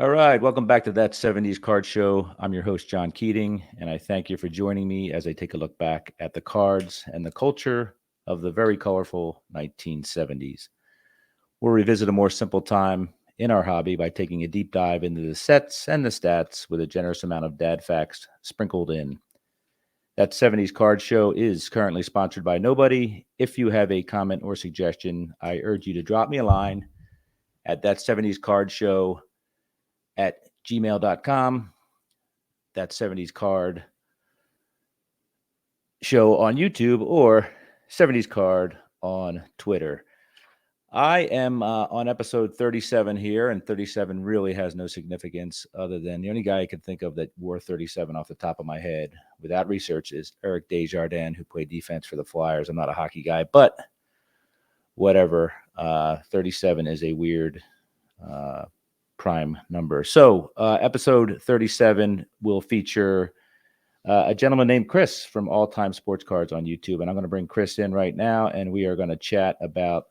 All right, welcome back to That 70s Card Show. I'm your host, John Keating, and I thank you for joining me as I take a look back at the cards and the culture of the very colorful 1970s. We'll revisit a more simple time in our hobby by taking a deep dive into the sets and the stats with a generous amount of dad facts sprinkled in. That 70s Card Show is currently sponsored by nobody. If you have a comment or suggestion, I urge you to drop me a line at That70esCardShow at gmail.com. That 70s Card Show on YouTube or 70s Card on Twitter. I am on episode 37 here, and 37 really has no significance other than the only guy I can think of that wore 37 off the top of my head without research is Eric Desjardins, who played defense for the Flyers. I'm not a hockey guy, but whatever. 37 is a weird prime number. So episode 37 will feature a gentleman named Chris from All Time Sports Cards on YouTube. And I'm going to bring Chris in right now, and we are going to chat about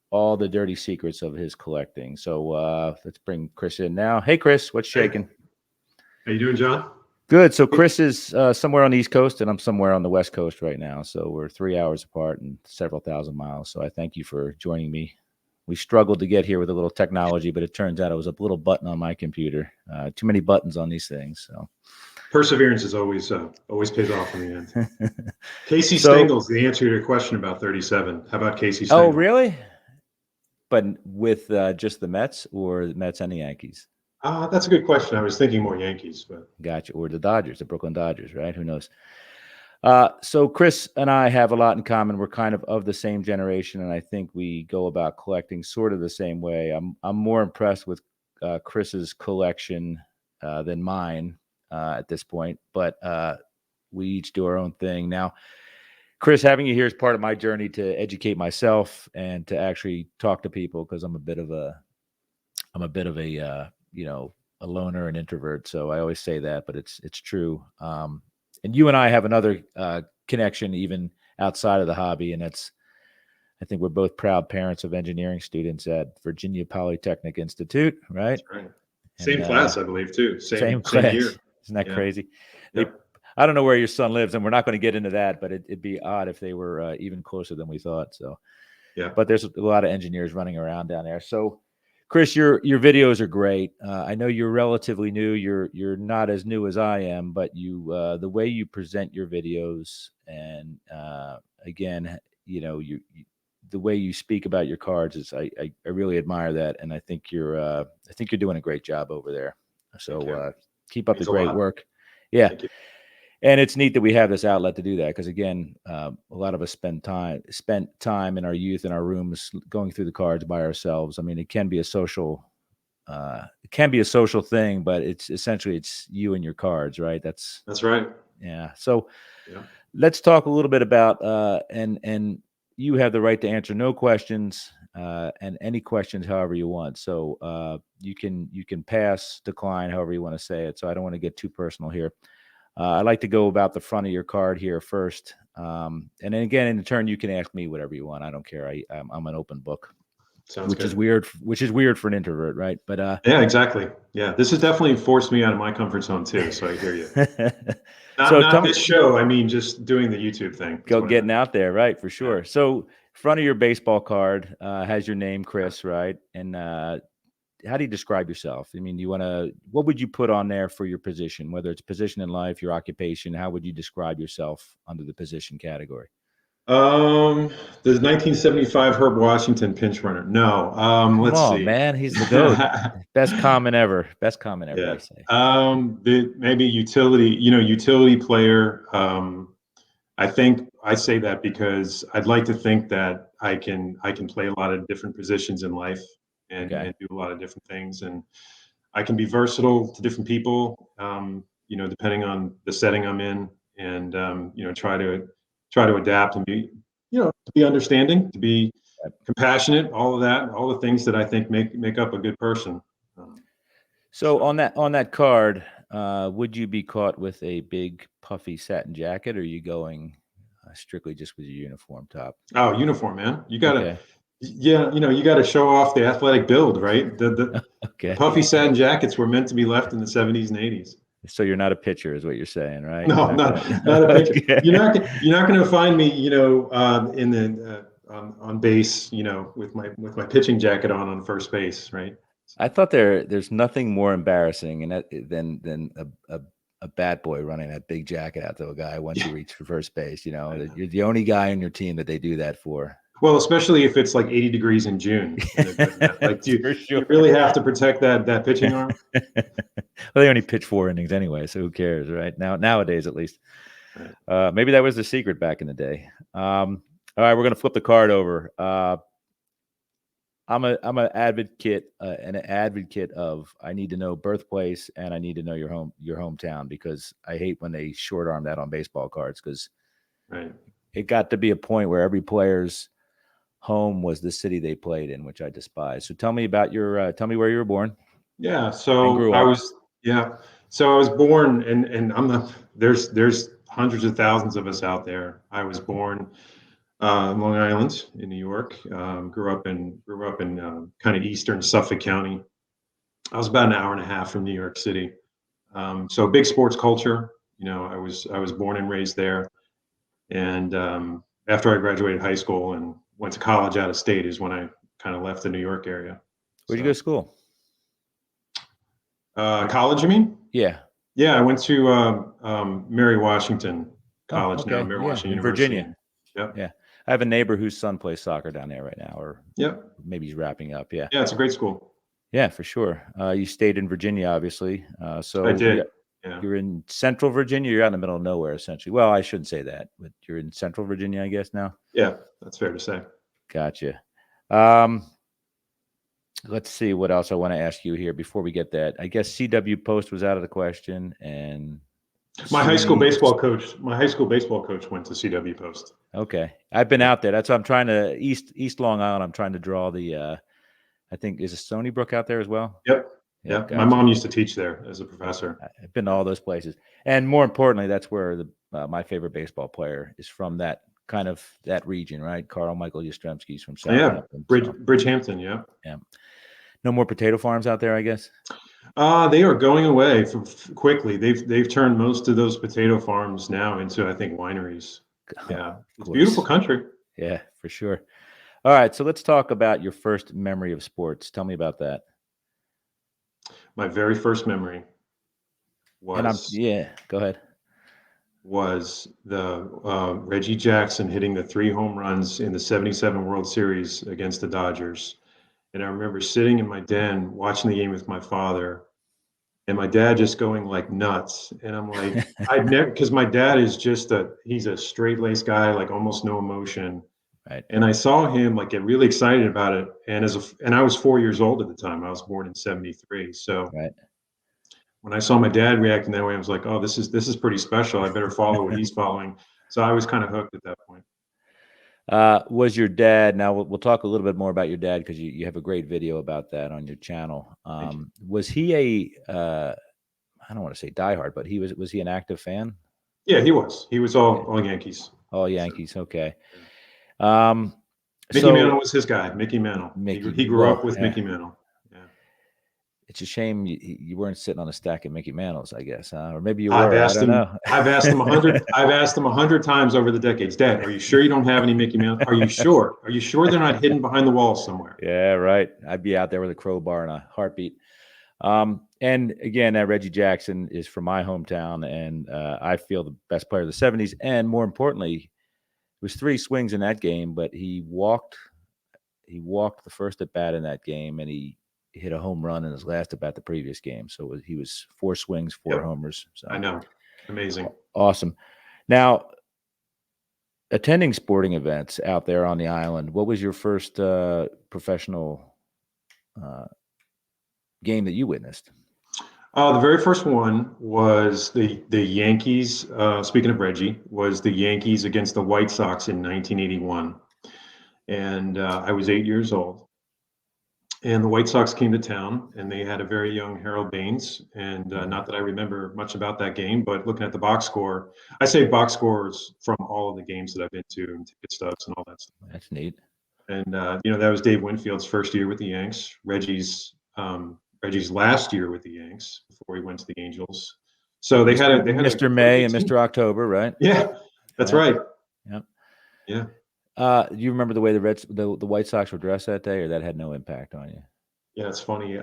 all the dirty secrets of his collecting. So let's bring Chris in now. Hey, Chris, what's shaking? How you doing, John? Good. So Chris is somewhere on the East Coast, and I'm somewhere on the West Coast right now. So we're 3 hours apart and several thousand miles. So I thank you for joining me. We struggled to get here with a little technology, but it turns out it was a little button on my computer. Too many buttons on these things. So perseverance is always pays off in the end. Casey Stengel's the answer to your question about 37. How about Casey Stengel? Oh, really? But with just the Mets or the Mets and the Yankees? That's a good question. I was thinking more Yankees, but gotcha. Or the Dodgers, the Brooklyn Dodgers, right? Who knows? So Chris and I have a lot in common. We're kind of the same generation, and I think we go about collecting sort of the same way. I'm more impressed with Chris's collection than mine at this point, but we each do our own thing. Now, Chris, having you here is part of my journey to educate myself and to actually talk to people because I'm a bit of a a loner and introvert. So I always say that, but it's true. And you and I have another connection even outside of the hobby, and I think we're both proud parents of engineering students at Virginia Polytechnic Institute, right? That's right. Same class, I believe, too. Same class. Year. Isn't that crazy? Yep. I don't know where your son lives, and we're not going to get into that, but it'd be odd if they were even closer than we thought. So, yeah. But there's a lot of engineers running around down there. So, Chris, your videos are great. I know you're relatively new. You're not as new as I am, but you the way you present your videos, and again, the way you speak about your cards is I really admire that, and I think you're doing a great job over there. So keep up the great work. Yeah. Thank you. And it's neat that we have this outlet to do that because, again, a lot of us spent time in our youth in our rooms going through the cards by ourselves. I mean, it can be a social thing, but it's essentially you and your cards, right? That's right. Yeah. So let's talk a little bit about and you have the right to answer no questions and any questions however you want. So you can pass, decline, however you want to say it. So I don't want to get too personal here. I like to go about the front of your card here first. And then again, in turn, you can ask me whatever you want. I don't care. I'm an open book. Sounds good. Which is weird for an introvert, right? But yeah, exactly. Yeah, this has definitely forced me out of my comfort zone too. So I hear you. Not this show. I mean, just doing the YouTube thing. Getting out there, right? For sure. Yeah. So front of your baseball card has your name, Chris, right? And how do you describe yourself? I mean, what would you put on there for your position, whether it's position in life, your occupation? How would you describe yourself under the position category? The 1975 Herb Washington pinch runner. No. Let's see. Man, he's the GOAT. Best comment ever. Yeah. Maybe utility player. I think I say that because I'd like to think that I can play a lot of different positions in life and do a lot of different things, and I can be versatile to different people. Depending on the setting I'm in, and try to adapt and be to be understanding, to be compassionate, all of that, all the things that I think make up a good person. So on that card, would you be caught with a big puffy satin jacket, or are you going strictly just with your uniform top? Oh, uniform, man. You gotta, you gotta show off the athletic build, right? The puffy satin jackets were meant to be left in the 70s and 80s. So you're not a pitcher, is what you're saying, right? No, not a pitcher. Okay. You're not going to find me, in the on base, with my pitching jacket on first base, right? I thought there's nothing more embarrassing than a bat boy running that big jacket out to a guy once you reach for first base. You're the only guy on your team that they do that for. Well, especially if it's like 80 degrees in June. Like, do you really have to protect that pitching arm? Well, they only pitch 4 innings anyway, so who cares, right? Nowadays, at least. Right. Maybe that was the secret back in the day. All right, we're gonna flip the card over. I'm an advocate of I need to know birthplace and I need to know your hometown, because I hate when they short arm that on baseball cards, because it got to be a point where every player's home was the city they played in, which I despise. So tell me about tell me where you were born. Yeah, so I was born, and there's hundreds of thousands of us out there. I was born Long Island in New York. Grew up in kind of eastern Suffolk County. I was about an hour and a half from New York City. So big sports culture. I was born and raised there. And after I graduated high school and went to college out of state is when I kind of left the New York area. Where'd you go to school? College, you mean? Yeah. Yeah, I went to Mary Washington College now, Mary Washington University. Virginia. Yep. Yeah. I have a neighbor whose son plays soccer down there right now, or maybe he's wrapping up. Yeah. Yeah, it's a great school. Yeah, for sure. You stayed in Virginia, obviously. So I did. You're in Central Virginia. You're out in the middle of nowhere, essentially. Well, I shouldn't say that, but you're in Central Virginia, I guess now. Yeah, that's fair to say. Gotcha. Let's see what else I want to ask you here before we get that. I guess CW Post was out of the question, and my high school baseball coach went to CW Post. Okay, I've been out there. That's what I'm trying to East Long Island. I'm trying to draw the. I think is Stony Brook out there as well. Yep. Yeah, gotcha. My mom used to teach there as a professor. I've been to all those places, and more importantly, that's where my favorite baseball player is from. That kind of that region, right? Carl Michael Yastrzemski's from Southampton. Bridgehampton. Yeah. Yeah. No more potato farms out there, I guess. They are going away quickly. They've turned most of those potato farms now into, I think, wineries. Yeah, it's a beautiful country. Yeah, for sure. All right, so let's talk about your first memory of sports. Tell me about that. My very first memory was go ahead. Was the Reggie Jackson hitting the 3 home runs in the '77 World Series against the Dodgers. And I remember sitting in my den watching the game with my father, and my dad just going like nuts. And I'm like, because my dad is he's a straight-laced guy, like almost no emotion. Right. And I saw him like get really excited about it. And and I was 4 years old at the time. I was born in '73. So when I saw my dad reacting that way, I was like, oh, this is pretty special. I better follow what he's following. So I was kind of hooked at that point. Was your dad, now we'll talk a little bit more about your dad, because you have a great video about that on your channel. Was he I don't want to say diehard, but was he an active fan? Yeah, he was. He was all Yankees. All Yankees, okay. Mickey Mantle was his guy, Mickey Mantle. He grew up with Mickey Mantle. It's a shame you weren't sitting on a stack of Mickey Mantles, I guess, or maybe you were. I don't know. I've asked him 100 times over the decades. Dad, are you sure you don't have any Mickey Mantles? Are you sure? Are you sure they're not hidden behind the wall somewhere? Yeah, right. I'd be out there with a crowbar and a heartbeat. And again, that Reggie Jackson is from my hometown, and I feel the best player of the '70s. And more importantly, it was 3 swings in that game, but he walked the first at bat in that game, and he hit a home run in his last at bat the previous game. So he was 4 swings, 4 homers. So I know. Amazing. Awesome. Now, attending sporting events out there on the island, what was your first professional game that you witnessed? The very first one was the Yankees. Speaking of Reggie, was the Yankees against the White Sox in 1981. And I was 8 years old. And the White Sox came to town, and they had a very young Harold Baines. And not that I remember much about that game, but looking at the box score, I say box scores from all of the games that I've been to and ticket stubs and all that stuff. That's neat. And that was Dave Winfield's first year with the Yanks. Reggie's Reggie's last year with the Yanks before he went to the Angels. So they had a Mr. quite a May good and team. Mr. October, right? Yeah, that's right. Yep. Yeah. Do you remember the way the White Sox were dressed that day, or that had no impact on you? Yeah, it's funny.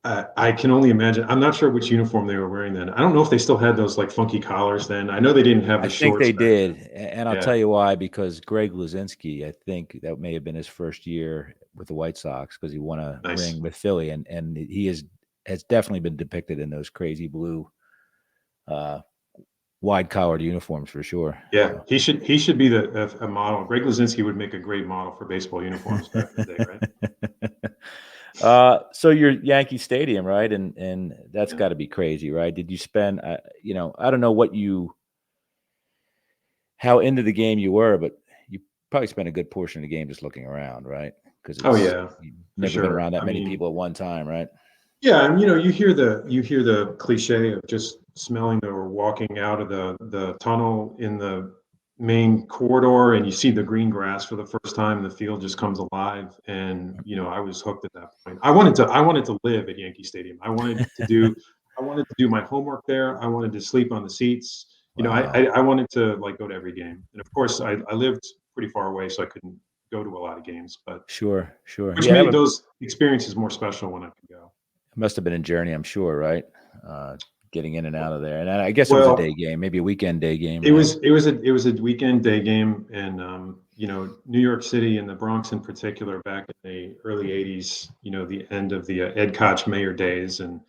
I can only imagine. I'm not sure which uniform they were wearing then. I don't know if they still had those like funky collars then. I know they didn't have I the think shorts they back did, then. and I'll tell you why. Because Greg Luzinski, I think that may have been his first year with the White Sox because he won a ring with Philly, and he has definitely been depicted in those crazy blue, wide collared uniforms for sure. Yeah, so. He should be a model. Greg Luzinski would make a great model for baseball uniforms back in the day, right? So you're Yankee Stadium, right? And that's got to be crazy, right? Did you spend, I don't know how into the game you were, but you probably spent a good portion of the game just looking around, right? Because you've never been around that many people at one time, right? Yeah, and you hear the cliche of just smelling or walking out of the tunnel in the main corridor, and you see the green grass for the first time, and the field just comes alive. And I was hooked at that point. I wanted to live at Yankee Stadium. I wanted to do my homework there. I wanted to sleep on the seats. Wow. I wanted to like go to every game. And of course, I lived pretty far away, so I couldn't go to a lot of games. But sure, which made those experiences more special when I could go. It must have been a journey, I'm sure, right? Getting in and out of there, and I guess it was a day game, maybe a weekend day game. Right? It was a weekend day game, and New York City and the Bronx in particular, back in the early '80s, the end of the Ed Koch mayor days, and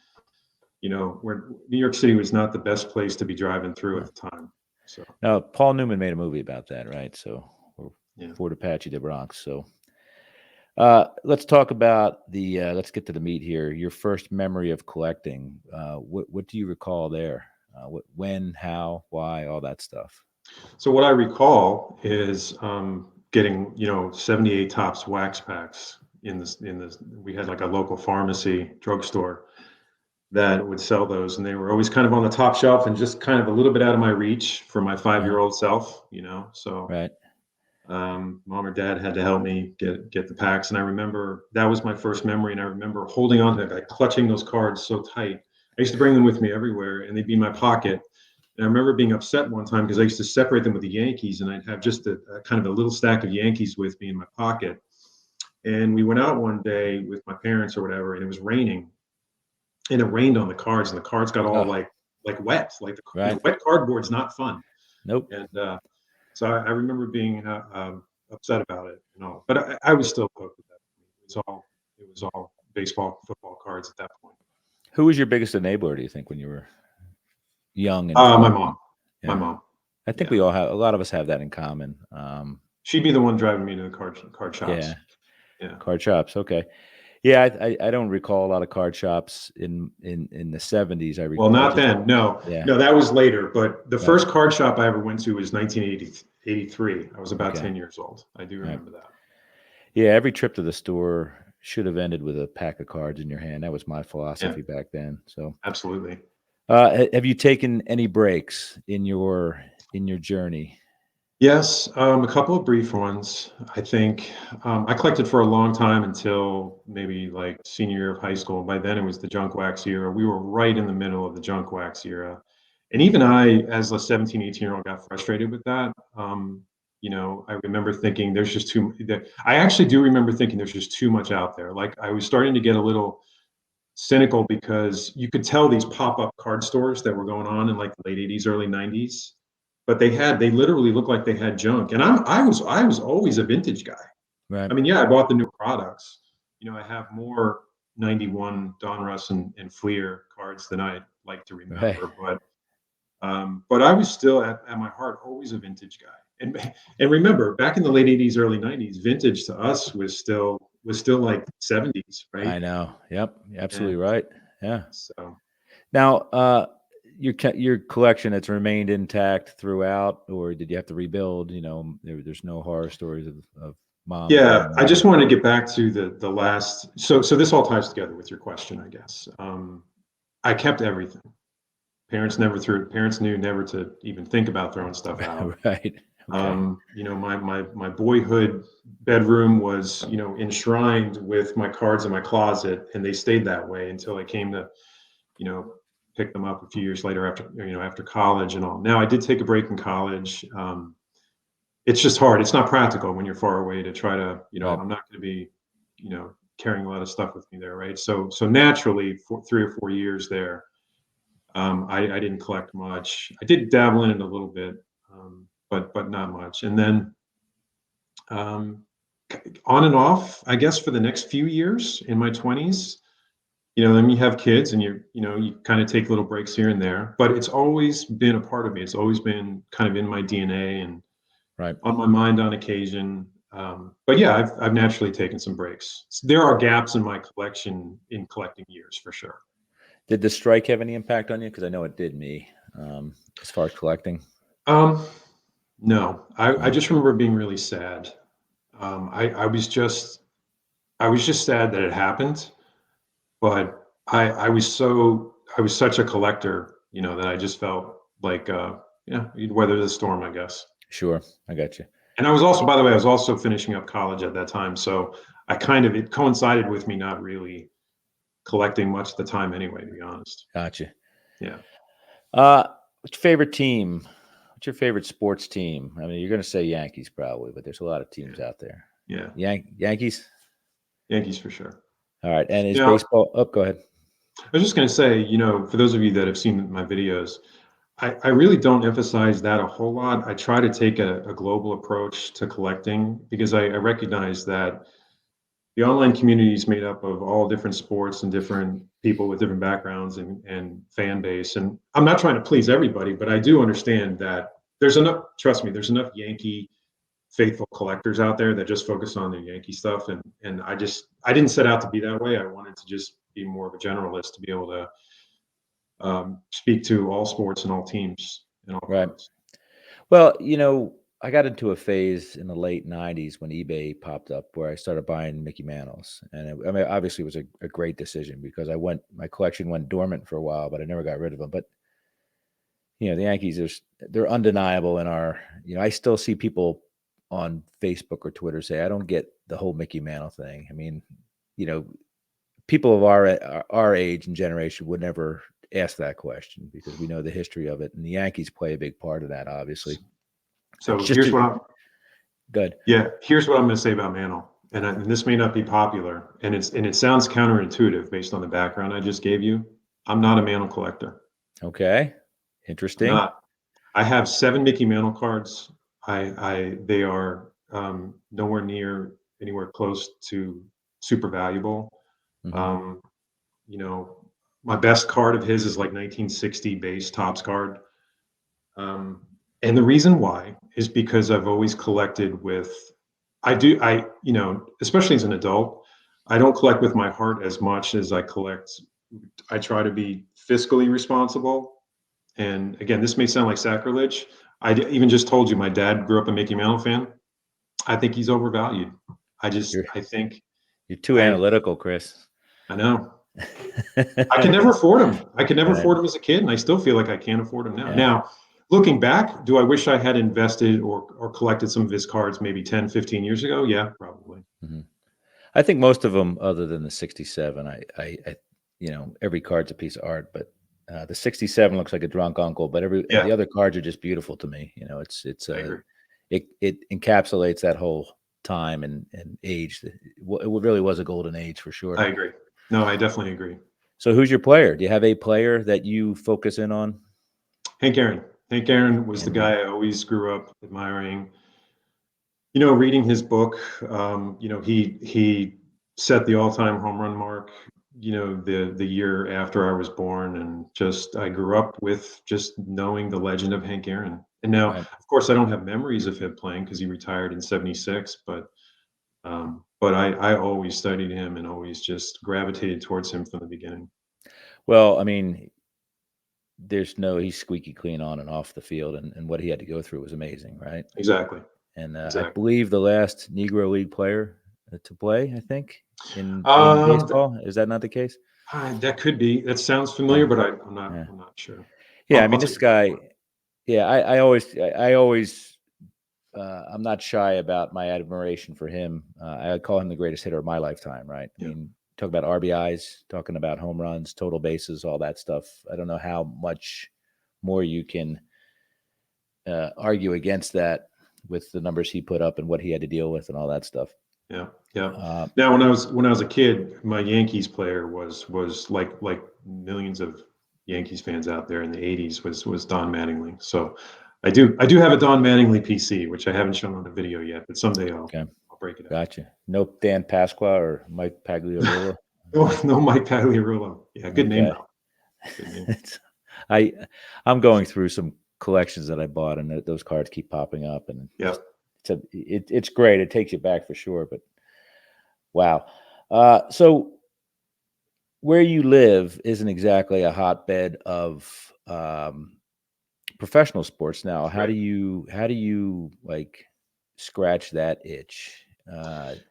where New York City was not the best place to be driving through at the time. So now Paul Newman made a movie about that, right? So Fort Apache, the Bronx. So let's talk about let's get to the meat here. Your first memory of collecting. What do you recall there? When, how, why, all that stuff. So what I recall is getting 78 Tops wax packs in this. We had like a local pharmacy drugstore that would sell those, and they were always kind of on the top shelf and just kind of a little bit out of my reach for my 5-year-old self. So right. Mom or dad had to help me get the packs, and I remember that was my first memory. And I remember holding on to it, like clutching those cards so tight. I used to bring them with me everywhere, and they'd be in my pocket. And I remember being upset one time because I used to separate them with the Yankees, and I'd have just a kind of a little stack of Yankees with me in my pocket. And we went out one day with my parents or whatever, and it was raining, and it rained on the cards, and the cards got all like wet. Like wet cardboard's not fun. Nope. And so I remember being upset about it, but I was still hooked with that. It was all baseball, football cards at that point. Who was your biggest enabler, do you think, when you were young? And my mom. Yeah. My mom. I think we all have. A lot of us have that in common. She'd be the one driving me to the card shops. Yeah. Card shops. Okay. Yeah, I don't recall a lot of card shops in the 70s. I recall. Well, not then. No. Yeah. No, that was later. But the first card shop I ever went to was 1983. I was about 10 years old. I do remember that. Yeah, every trip to the store should have ended with a pack of cards in your hand. That was my philosophy back then. So absolutely. Have you taken any breaks in your journey? Yes, a couple of brief ones. I think I collected for a long time until maybe like senior year of high school. By then, it was the junk wax era. We were right in the middle of the junk wax era. And even I, as a 17, 18-year-old, got frustrated with that. I remember thinking there's just I actually do remember thinking there's just too much out there. Like I was starting to get a little cynical because you could tell these pop-up card stores that were going on in like the late 80s, early 90s. But they literally looked like they had junk. And I was always a vintage guy. Right. I mean, I bought the new products. I have more 91 Donruss and Fleer cards than I like to remember. Right. But I was still at my heart always a vintage guy. And remember, back in the late 80s, early 90s, vintage to us was still like 70s, right? I know. Yep. Absolutely right. Yeah. So now your collection has remained intact throughout, or did you have to rebuild? There's no horror stories of mom. Yeah, I just wanted to get back to the last. So this all ties together with your question, I guess. I kept everything. Parents knew never to even think about throwing stuff out. Right. Okay. My boyhood bedroom was, enshrined with my cards in my closet, and they stayed that way until I came to, you know, pick them up a few years later after college and all. Now I did take a break in college. It's just hard. It's not practical when you're far away to try to, Right. I'm not going to be, carrying a lot of stuff with me there, right? So naturally, for 3 or 4 years there, I didn't collect much. I did dabble in it a little bit, but not much. And then um, on and off, I guess, for the next few years in my 20s. Then you have kids, and you kind of take little breaks here and there. But it's always been a part of me. It's always been kind of in my DNA and Right. on my mind on occasion. But yeah, I've naturally taken some breaks. There are gaps in my collection in collecting years for sure. Did the strike have any impact on you? Because I know it did me, as far as collecting. Um, no, I No. just remember being really sad. I was just sad that it happened, but I was such a collector, that I just felt like, yeah, you'd weather the storm, I guess. Sure. I got you. And I was also, by the way, I was also finishing up college at that time, so it coincided with me not really collecting much at the time anyway, to be honest. Gotcha. Yeah. What's your favorite team? What's your favorite sports team? I mean, you're going to say Yankees probably, but there's a lot of teams out there. Yeah. Yankees. Yankees for sure. All right. And is Now, baseball? Oh, go ahead. I was just going to say, for those of you that have seen my videos, I really don't emphasize that a whole lot. I try to take a global approach to collecting because I recognize that the online community is made up of all different sports and different people with different backgrounds and fan base. And I'm not trying to please everybody, but I do understand that trust me, there's enough Yankee faithful collectors out there that just focus on their Yankee stuff. And I didn't set out to be that way. I wanted to just be more of a generalist to be able to speak to all sports and all teams and all Right. cards. Well, I got into a phase in the late '90s when eBay popped up where I started buying Mickey Mantles, and I mean, obviously, it was a great decision because my collection went dormant for a while, but I never got rid of them. But the Yankees they're undeniable in our. I still see people on Facebook or Twitter say, "I don't get the whole Mickey Mantle thing." I mean, you know, people of our age and generation would never ask that question because we know the history of it, and the Yankees play a big part of that. Obviously, it's So just good. here's what I'm going to say about Mantle, and this may not be popular, and it sounds counterintuitive based on the background I just gave you. I'm not a Mantle collector. Okay, I'm interesting. not. I have 7 Mickey Mantle cards. They are nowhere near anywhere close to super valuable. Hmm. Um, you know, my best card of his is like 1960 base Topps card. Um, and the reason why is because I've always collected with, especially as an adult, I don't collect with my heart as much as I collect. I try to be fiscally responsible. And again, this may sound like sacrilege. Even just told you my dad grew up a Mickey Mantle fan. I think he's overvalued. You're I think, you're too I, analytical, Chris. I know. I could never afford them. I could never Right. afford them as a kid, and I still feel like I can't afford them now. Yeah. Now, looking back, do I wish I had invested or collected some of his cards maybe 10, 15 years ago? Yeah, probably. Hmm. I think most of them, other than the '67, every card's a piece of art, but the '67 looks like a drunk uncle. But Yeah, the other cards are just beautiful to me. I agree. It encapsulates that whole time and age. It really was a golden age for sure. I agree. No, I definitely agree. So, who's your player? Do you have a player that you focus in on? Hank Aaron. Hank Aaron was the And guy I always grew up admiring. Reading his book, he set the all-time home run mark, the year after I was born, and just I grew up with just knowing the legend of Hank Aaron. And now, right. of course, I don't have memories of him playing because he retired in '76, but I always studied him and always just gravitated towards him from the beginning. Well, I mean, he's squeaky clean on and off the field, and what he had to go through was amazing, right? Exactly. And I Exactly. believe the last Negro League player to play, I think, in Um, th- baseball. Is that not the case? that could be. That sounds familiar, Yeah, but I'm not. yeah, I'm not sure. yeah. I I'll mean, take this your word for guy. it. Yeah, I always I'm not shy about my admiration for him. I call him the greatest hitter of my lifetime, right? I Yeah. mean, talk about RBIs, talking about home runs, total bases, all that stuff. I don't know how much more you can argue against that with the numbers he put up and what he had to deal with and all that stuff. Yeah, yeah. Uh, Now, when I was a kid, my Yankees player was like millions of Yankees fans out there in the '80s was Don Mattingly. So I do have a Don Mattingly PC, which I haven't shown on the video yet, but someday okay, I'll break it out. gotcha. No Dan Pasqua or Mike Pagliarulo. No Mike Pagliarulo. Yeah, good name Okay. though. Good name. I I'm going through some collections that I bought, and those cards keep popping up, and Yeah. it's great. It takes you back for sure. But wow, so where you live isn't exactly a hotbed of professional sports now. How Right. do you like scratch that itch?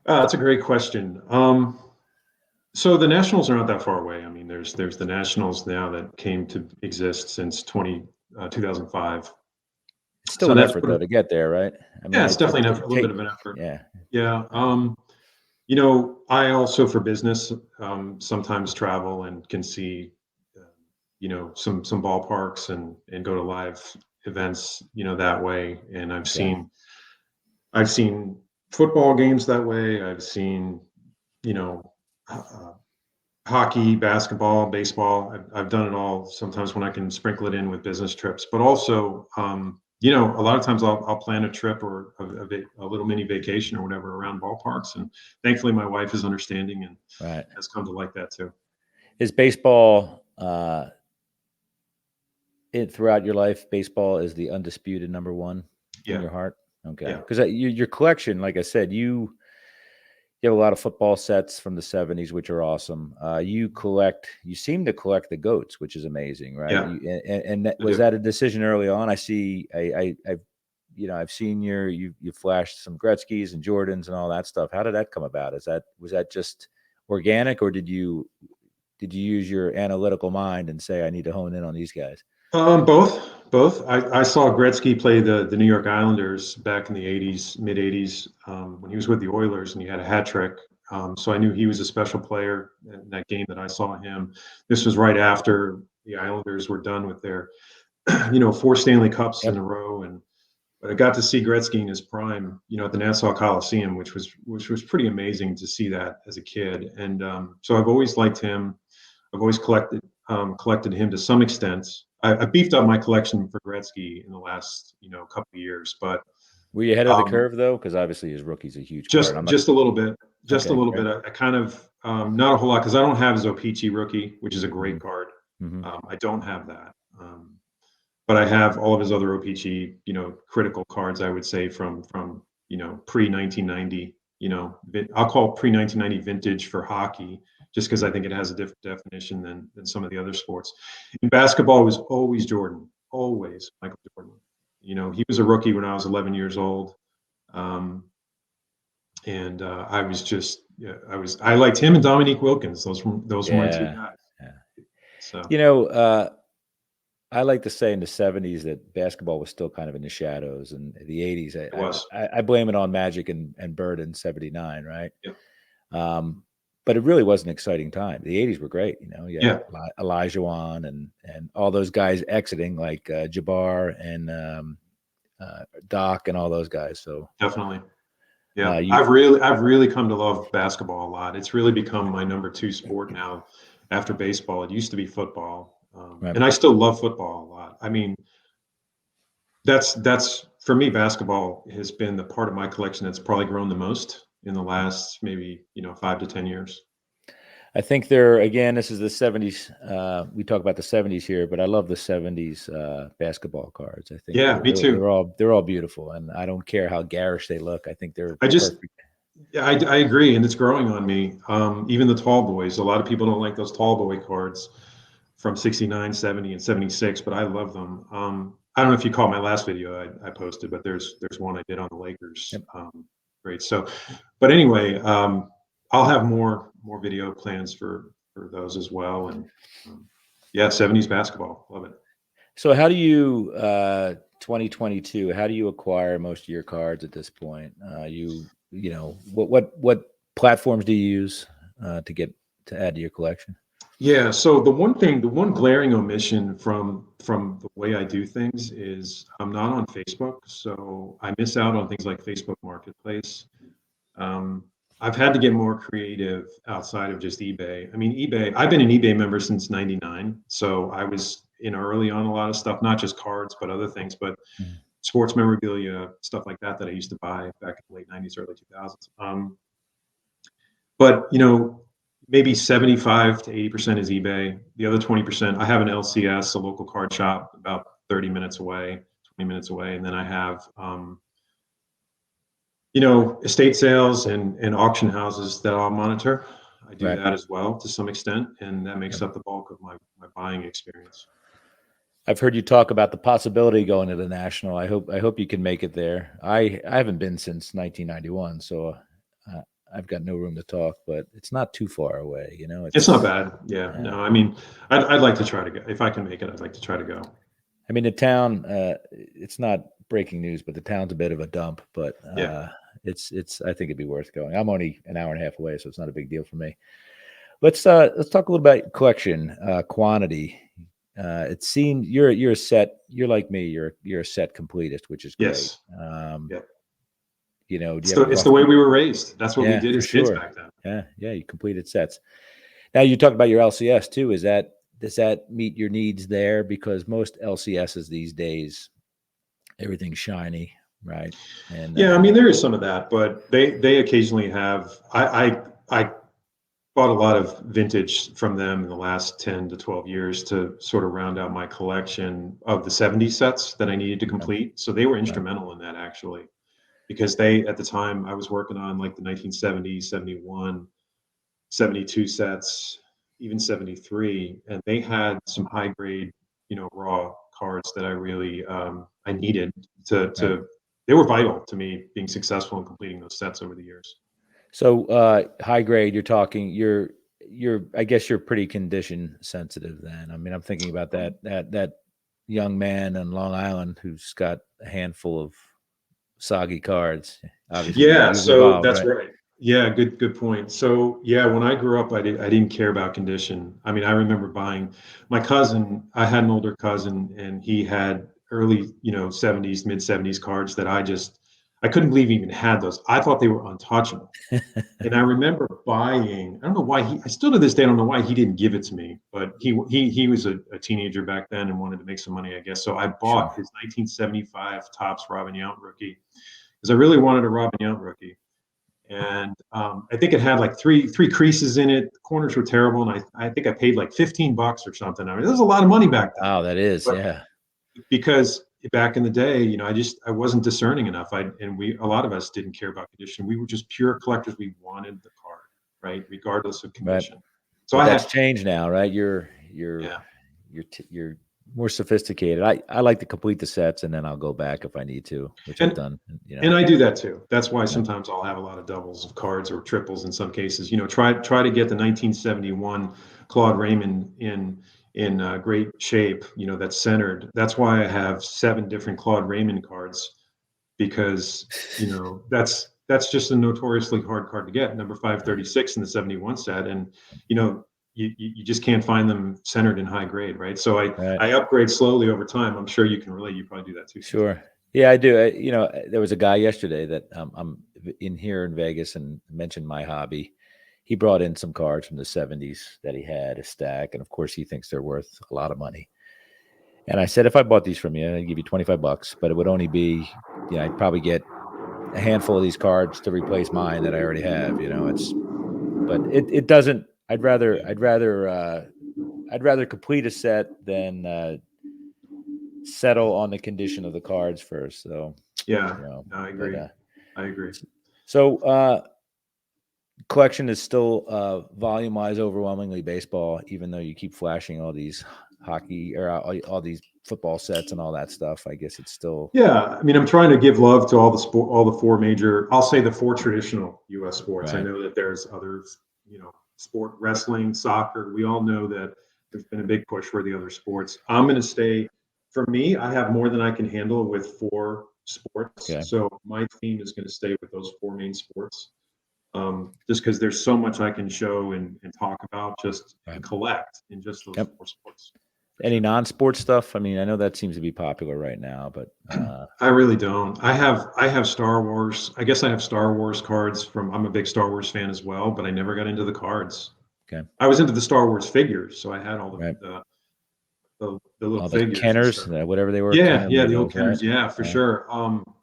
That's a great question. So the Nationals are not that far away. I mean, there's the Nationals now that came to exist since 2005. It's still So an that's effort put though a, to get there, right? I mean, yeah, it's definitely a it little bit take of an effort. yeah, Yeah. yeah, I also, for business, sometimes travel and can see, uh, some ballparks and go to live events, that way. And I've okay. seen football games that way. I've seen, you know, uh, hockey, basketball, baseball. I've done it all. Sometimes when I can sprinkle it in with business trips, but also, a lot of times I'll plan a trip or a little mini vacation or whatever around ballparks. And thankfully, my wife is understanding and Right. has come to like that too. Is baseball it throughout your life? Baseball is the undisputed number one in Yeah, your heart. Okay, yeah, because your collection, like I said, you have a lot of football sets from the '70s, which are awesome. You seem to collect the goats, which is amazing, right? yeah. And I was do. that a decision early on? I've seen you flashed some Gretzky's and Jordans and all that stuff. How did that come about? Was that just organic, or did you use your analytical mind and say I need to hone in on these guys? Both. I saw Gretzky play the New York Islanders back in the '80s, mid '80s, when he was with the Oilers, and he had a hat trick. So I knew he was a special player in that game that I saw him. This was right after the Islanders were done with their, 4 Stanley Cups in a Yep. row, and but I got to see Gretzky in his prime, at the Nassau Coliseum, which was pretty amazing to see that as a kid. And so I've always liked him. I've always collected him to some extent. I beefed up my collection for Gretzky in the last couple of years, but Were you ahead of the um, curve though? Because obviously his rookie's a huge card. just I'm not just a little bit, just a okay. little Great. bit. I kind of not a whole lot because I don't have Zopici rookie, which is a great Hmm. card. Hmm. I don't have that, but I have all of his other OPG, critical cards. I would say from pre 1990. I'll call pre 1990 vintage for hockey, just because I think it has a different definition than some of the other sports. In basketball, it was always Jordan, always Michael Jordan. He was a rookie when I was 11 years old, and I was just, yeah, I liked him and Dominique Wilkins. Those were my two Yeah. guys. Yeah. So You know, I like to say in the '70s that basketball was still kind of in the shadows, and the '80s, it was, I blame it on Magic and Bird in '79, right? yeah, But it really was an exciting time. The '80s were great. You had yeah, Elijah Wan and all those guys exiting, like Jabbar and Doc and all those guys. So definitely. Yeah, you I've really come to love basketball a lot. It's really become my number two sport now after baseball. It used to be football, right. and I still love football a lot. I mean, that's for me. Basketball has been the part of my collection that's probably grown the most in the last maybe 5 to 10 years. I think they're again. This is the '70s. We talk about the '70s here, but I love the '70s basketball cards. I think Yeah, me too. they're all beautiful, and I don't care how garish they look. I think they're I just perfect. Yeah, I agree, and it's growing on me. Even the tall boys. A lot of people don't like those tall boy cards from '69, '70, and '76, but I love them. I don't know if you caught my last video I posted, but there's one I did on the Lakers. Yep. Great. So, but anyway, I'll have more video plans for those as well. And yeah, '70s basketball, love it. So how do you 2022? How do you acquire most of your cards at this point? What platforms do you use to add to your collection? Yeah. So the one glaring omission from the way I do things is I'm not on Facebook, so I miss out on things like Facebook Marketplace. Um, I've had to get more creative outside of just eBay. I mean, eBay. I've been an eBay member since '99, so I was in early on a lot of stuff, not just cards, but other things, but Mhm. sports memorabilia, stuff like that I used to buy back in the late '90s, early 2000s. But maybe 75 to 80% is eBay. The other 20%, I have an LCS, a local card shop, about 30 minutes away, 20 minutes away, and then I have estate sales and auction houses that I'll monitor. I do Right. that as well to some extent, and that makes Yep. up the bulk of my buying experience. I've heard you talk about the possibility of going to the national. I hope you can make it there. I haven't been since 1991, so uh, I've got no room to talk. But it's not too far away. It's not bad. Yeah. Uh, No, I mean, I'd like to try to go. If I can make it, I'd like to try to go. I mean, the town. It's not breaking news, but the town's a bit of a dump. But Yeah. it's. I think it'd be worth going. I'm only an hour and a half away, so it's not a big deal for me. Let's talk a little about collection quantity. It seems you're a set. You're like me. You're a set completist, which is great. Yes. Yeah. Do you It's have a the rough? way we were raised. That's what we Yeah, did for as kids sure. back then. Yeah, you completed sets. Now you talk about your LCS too. Does that meet your needs there? Because most LCSs these days, everything's shiny, right? And Yeah, I mean there is some of that, but they occasionally have. I bought a lot of vintage from them in the last 10 to 12 years to sort of round out my collection of the '70s sets that I needed to complete. So they were right. instrumental in that actually, because they at the time I was working on like the 1970s, 71, 72 sets, even 73, and they had some high grade, raw cards that I really I needed Right. to. They were vital to me being successful in completing those sets over the years. So high grade, you're talking. You're. I guess you're pretty condition sensitive. Then I mean, I'm thinking about that young man on Long Island who's got a handful of soggy cards. Obviously, Yeah, you've so evolved, that's right? right. Yeah, good point. So yeah, when I grew up, I didn't care about condition. I mean, I remember buying my cousin. I had an older cousin, and he had early, '70s, mid '70s cards that I couldn't believe he even had those. I thought they were untouchable. And I remember buying. I don't know why I still to this day don't know why he didn't give it to me. But he was a teenager back then and wanted to make some money, I guess. So I bought Sure. his 1975 Topps Robin Yount rookie because I really wanted a Robin Yount rookie. And I think it had like three creases in it. The corners were terrible, and I think I paid like $15 or something. I mean, it was a lot of money back then. Wow, that is, But yeah. because back in the day, I wasn't discerning enough. A lot of us didn't care about condition. We were just pure collectors. We wanted the card, right, regardless of Right. condition. So But I that's had, changed now, right? You're yeah, you're more sophisticated. I like to complete the sets and then I'll go back if I need to, which I've and done. and I do that too. That's why Yeah. sometimes I'll have a lot of doubles of cards or triples in some cases. Try to get the 1971 Claude Raymond in great shape. That's centered. That's why I have 7 different Claude Raymond cards because that's just a notoriously hard card to get. Number 536 in the '71 set, and you know you just can't find them centered in high grade, right? So Right. I upgrade slowly over time. I'm sure you can relate. You probably do that too sometimes. Sure. Yeah, I do. There was a guy yesterday that I'm in here in Vegas and mentioned my hobby. He brought in some cards from the '70s that he had a stack, and of course he thinks they're worth a lot of money. And I said, if I bought these from you, I'd give you $25, but it would only be, I'd probably get a handful of these cards to replace mine that I already have. But it doesn't. I'd rather complete a set than settle on the condition of the cards first. So, Yeah, you know, no, I but agree. I agree. so collection is still volume wise overwhelmingly baseball, even though you keep flashing all these hockey or all these football sets and all that stuff. I guess it's still Yeah, I mean, I'm trying to give love to all the four major. I'll say the four traditional U.S. sports. I right. know that there's others, sport, wrestling, soccer. We all know that there's been a big push for the other sports. I'm going to stay for me, I have more than I can handle with 4 sports. Okay. So my theme is going to stay with those 4 main sports. Just because there's so much I can show and talk about and collect in just those 4 sports. Any non-sports stuff? I mean, I know that seems to be popular right now, but I really don't. I have Star Wars. I guess I have Star Wars cards I'm a big Star Wars fan as well, but I never got into the cards. okay. I was into the Star Wars figures, so I had all Right. the little All the figures and Kenners, stuff. whatever they were. Yeah, Kenner yeah, the old logos, right? Kenners, yeah, for sure.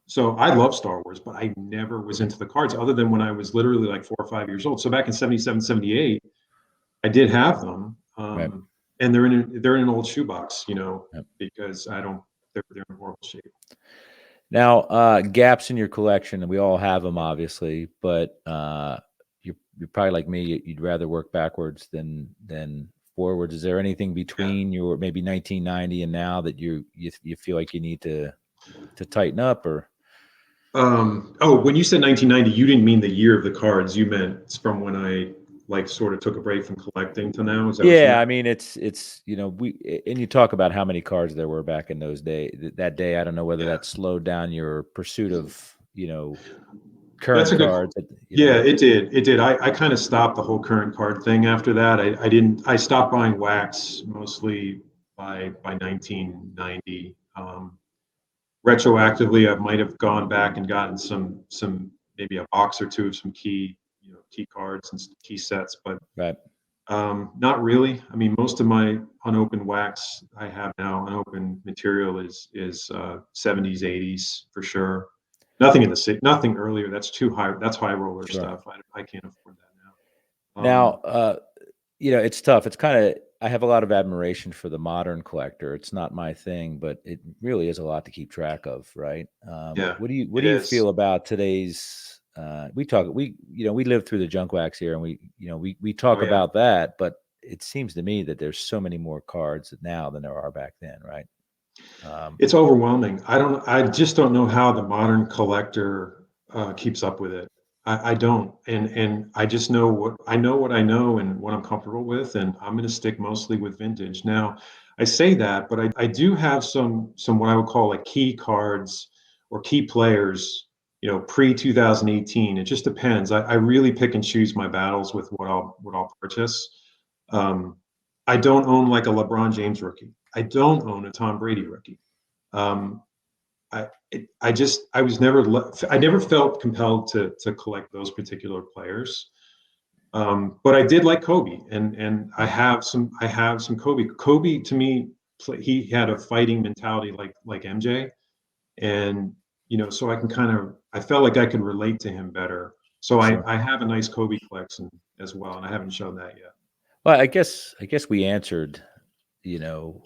So I love Star Wars, but I never was into the cards other than when I was literally like 4 or 5 years old. So back in 77, 78, I did have them. Right. And they're in an old shoebox, Yep. because they're in horrible shape. Now, gaps in your collection, and we all have them, obviously, but you're probably like me. You'd rather work backwards than forwards. Is there anything between your maybe 1990 and now that you feel like you need to tighten up, or? When you said 1990, you didn't mean the year of the cards. You meant it's from when I like sort of took a break from collecting to now. Is that what you Yeah, meant? I mean it's and you talk about how many cards there were back in those days. That day, I don't know whether Yeah, that slowed down your pursuit of that's current a good. cards. Yeah, it did. It did. I kind of stopped the whole current card thing after that. I didn't. I stopped buying wax mostly by 1990. Retroactively, I might have gone back and gotten some maybe a box or two of some key cards and some key sets, but Right. not really. I mean, most of my unopened wax I have now, unopened material is 70s, 80s for sure. Nothing earlier. That's too high. That's high roller Sure. stuff. I can't afford that now. Now, it's tough. It's kind of I have a lot of admiration for the modern collector. It's not my thing, but it really is a lot to keep track of, right? Yeah, What it do you is. feel about today's? We live through the junk wax here, and we talk Oh yeah. about that, but it seems to me that there's so many more cards now than there are back then, right? It's overwhelming. I just don't know how the modern collector keeps up with it. I don't, and I just know what I know and what I'm comfortable with, and I'm going to stick mostly with vintage. Now, I say that, but I do have some what I would call like key cards or key players. Pre 2018. It just depends. I really pick and choose my battles with what I'll purchase. Um, I don't own like a LeBron James rookie. I don't own a Tom Brady rookie. Um, I never felt compelled to collect those particular players. But I did like Kobe, and I have some Kobe. Kobe to me, he had a fighting mentality like MJ, and so I felt like I could relate to him better. So Sure. I have a nice Kobe collection as well, and I haven't shown that yet. Well, I guess we answered, you know,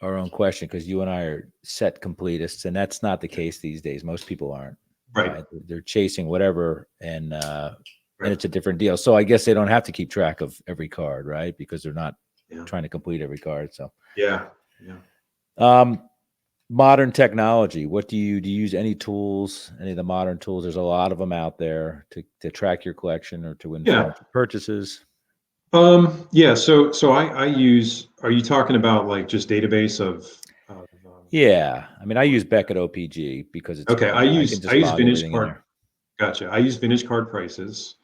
our own question because you and I are set completists, and that's not the case these days. Most people aren't, Right, right? They're chasing whatever, and right, it's a different deal. So I guess they don't have to keep track of every card, right? Because they're not yeah, trying to complete every card. So, yeah, yeah. um, modern technology. What do you use any tools? Any of the modern tools? There's a lot of them out there to track your collection or to Yeah. influence your purchases. Yeah. So I use. Are you talking about like just database of Yeah, I mean, I use Beckett OPG because it's okay. I can I just use log vintage everything in card. there. Gotcha. I use vintage card prices,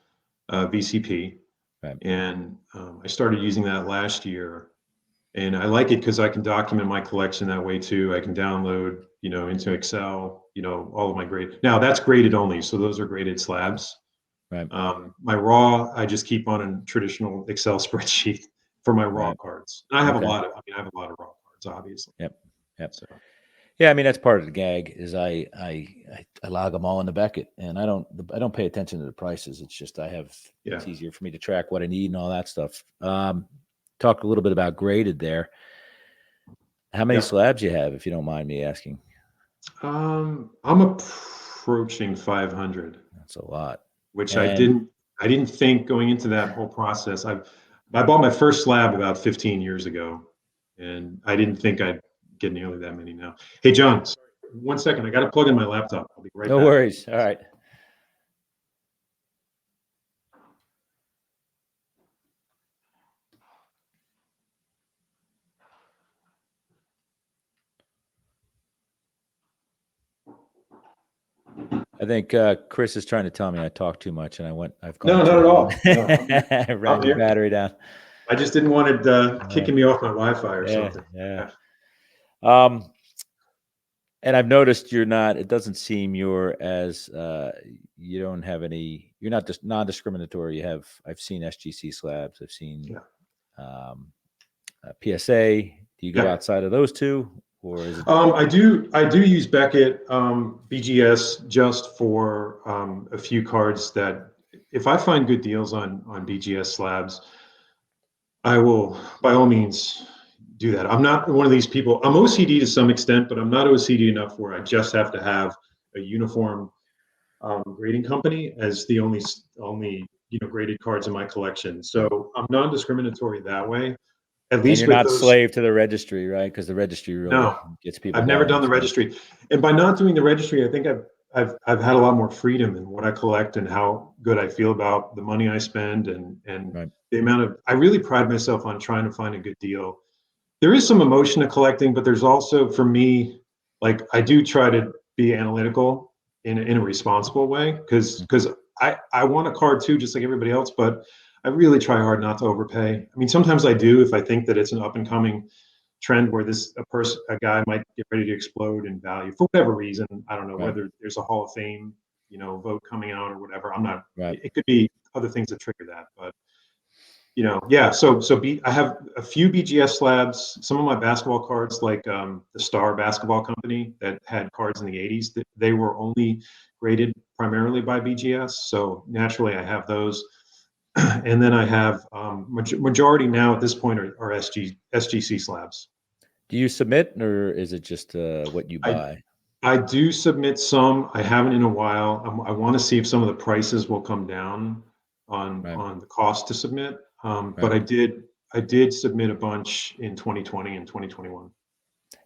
VCP, Right. and I started using that last year, and I like it because I can document my collection that way too. I can download, into Excel, all of my grade. Now that's graded only, so those are graded slabs. Right. My raw, I just keep on a traditional Excel spreadsheet for my raw Right. cards. And I have a Okay. lot of, I mean, I have a lot of raw cards, obviously. Yep. Yep. So Yeah, I mean that's part of the gag is I log them all in the Beckett, and I don't pay attention to the prices. It's just yeah, it's easier for me to track what I need and all that stuff. Talk a little bit about graded there. How many yeah. slabs you have, if you don't mind me asking? I'm approaching 500, That's a lot. which And I didn't think going into that whole process. I bought my first slab about 15 years ago, and I didn't think I'd get nearly that many now. Hey, John, sorry, 1 second. I got to plug in my laptop. I'll be right no back. worries. All right. I think Chris is trying to tell me I talk too much, and I've No, gone not too at long. all. No, I'm here. I ran I'm your here. battery down. I just didn't want it Yeah, kicking me off my Wi-Fi or yeah, something. yeah. Yeah. Um, and I've noticed you're not. It doesn't seem you're as you don't have any. You're not just non-discriminatory. You have. I've seen SGC slabs. I've seen Yeah. um, PSA. Do you go Yeah. outside of those two, or is it I do use Beckett BGS just for a few cards that if I find good deals on BGS slabs, I will by all means do that. I'm not one of these people. I'm OCD to some extent, but I'm not OCD enough where I just have to have a uniform grading company as the only graded cards in my collection. So I'm non-discriminatory that way. At and least you're with not those. slave to the registry, right? Because the registry really No, gets people I've never done going. the So registry, and by not doing the registry, I think I've had a lot more freedom in what I collect and how good I feel about the money I spend and right, the amount of. I really pride myself on trying to find a good deal. There is some emotion to collecting, but there's also for me, like I do try to be analytical in a responsible way because I want a card too, just like everybody else, but I really try hard not to overpay. I mean, sometimes I do if I think that it's an up and coming trend where a guy might get ready to explode in value for whatever reason. I don't know right, whether there's a Hall of Fame, vote coming out or whatever. I'm not. right. It could be other things that trigger that, but yeah. I have a few BGS slabs. Some of my basketball cards, like the Star Basketball Company that had cards in the '80s, they were only graded primarily by BGS. So naturally, I have those. And then I have majority now at this point are SGC slabs. Do you submit, or is it just what you I buy? I do submit some. I haven't in a while. I want to see if some of the prices will come down Right, on the cost to submit. But right. I did submit a bunch in 2020 and 2021.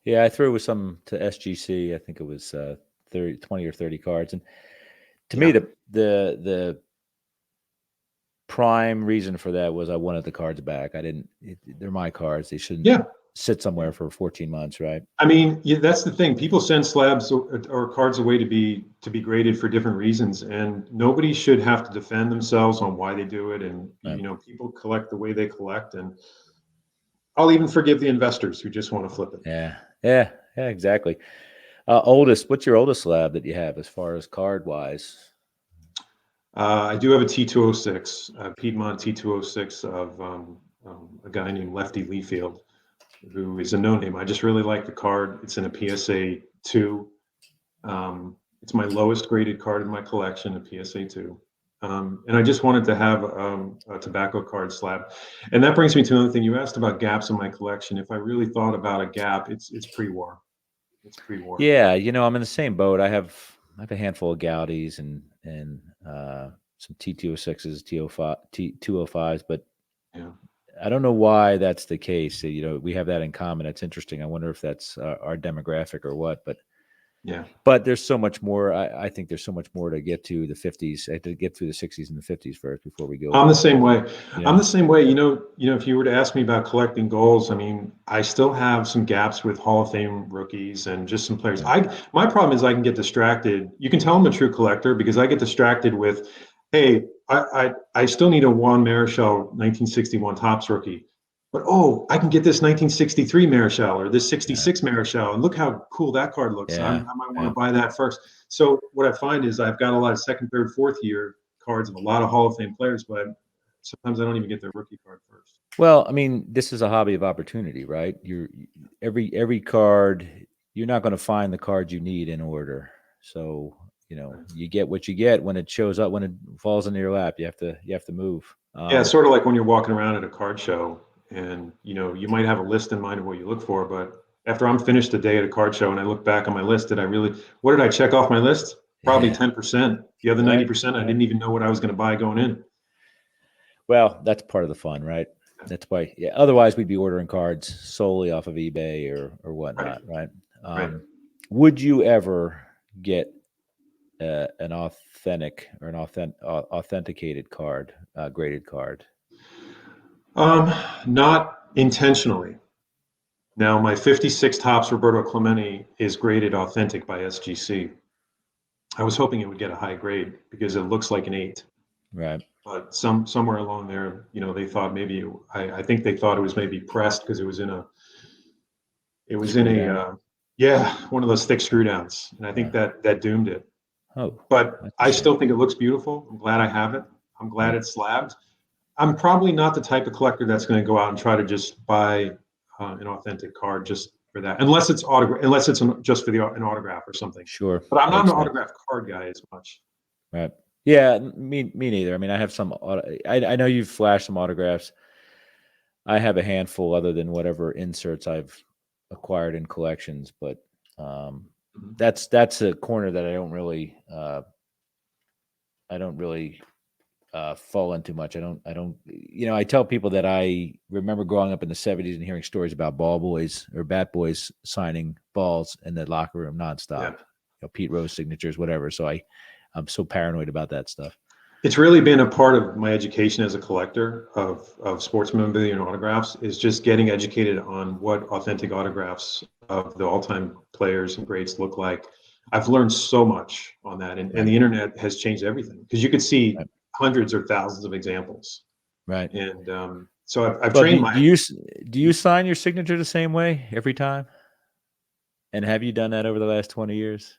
Yeah, I threw some to SGC. I think it was 30, 20 or 30 cards. And to me, Yeah. the prime reason for that was I wanted the cards back. They're my cards. They shouldn't Yeah. sit somewhere for 14 months, right? I mean, yeah, that's the thing. People send slabs or cards away to be graded for different reasons, and nobody should have to defend themselves on why they do it. And Right. people collect the way they collect, and I'll even forgive the investors who just want to flip it. Yeah. Yeah. Yeah, exactly. What's your oldest slab that you have as far as card wise? I do have a T206, Piedmont T206 of a guy named Lefty Leafield, who is a no name. I just really like the card. It's in a PSA 2. It's my lowest graded card in my collection, a PSA 2. And I just wanted to have a tobacco card slab. And that brings me to another thing. You asked about gaps in my collection. If I really thought about a gap, it's pre-war. It's pre-war. Yeah, I'm in the same boat. I have a handful of Gaudis and some T206s, T05, T205s, but Yeah. I don't know why that's the case. We have that in common. That's interesting. I wonder if that's our demographic or what. Yeah. But there's so much more. I think there's so much more to get to the 50s. I have to get through the 60s and the 50s first before we go. I'm the same way. You I'm know, the same way. If you were to ask me about collecting goals, I mean, I still have some gaps with Hall of Fame rookies and just some players. yeah, My problem is I can get distracted. You can tell I'm a true collector because I get distracted with, hey, I still need a Juan Marichal 1961 Topps rookie, but oh, I can get this 1963 Marichal or this yeah, 66 Marichal, and look how cool that card looks. I yeah, might want yeah. to buy that first. So what I find is I've got a lot of second, third, fourth year cards of a lot of Hall of Fame players, but sometimes I don't even get their rookie card first. Well, I mean, this is a hobby of opportunity, right? Every card. You're not going to find the card you need in order. So Right. you get what you get when it shows up, when it falls into your lap. You have to move. Yeah, it's sort of like when you're walking around at a card show and you might have a list in mind of what you look for, but after I'm finished a day at a card show and I look back on my list, what did I check off my list? Probably Yeah, 10%. The other right, 90%, I right. didn't even know what I was going to buy going in. Well, that's part of the fun, right? That's why. Yeah. Otherwise, we'd be ordering cards solely off of eBay or Right. whatnot, right? Right. Would you ever get an authenticated card, graded card? Not intentionally. Now, my 56 Topps Roberto Clemente is graded authentic by SGC. I was hoping it would get a high grade because it looks like an 8. Right. But somewhere along there, they thought maybe I think they thought it was maybe pressed because it was in a Screw down. yeah, one of those thick screw downs, and I think Right. that doomed it. Oh, But that's a I shame. still think it looks beautiful. I'm glad I have it. I'm glad Right. it's slabbed. I'm probably not the type of collector that's going to go out and try to just buy an authentic card just for that, unless it's just for an autograph or something. Sure. But I'm not an Makes sense. autograph card guy as much. Right. Yeah. Me neither. I mean, I have some. I know you've flashed some autographs. I have a handful, other than whatever inserts I've acquired in collections, but Mhm. that's a corner that I don't really fall into much. I don't. I tell people that I remember growing up in the '70s and hearing stories about ball boys or bat boys signing balls in the locker room nonstop. Yeah. Pete Rose signatures, whatever. So I'm so paranoid about that stuff. It's really been a part of my education as a collector of sports memorabilia and autographs, is just getting educated on what authentic autographs of the all-time players and greats look like. I've learned so much on that, and Right. the internet has changed everything because you could see Right. hundreds or thousands of examples. Right. And so I've Well, trained my do you sign your signature the same way every time? And have you done that over the last 20 years?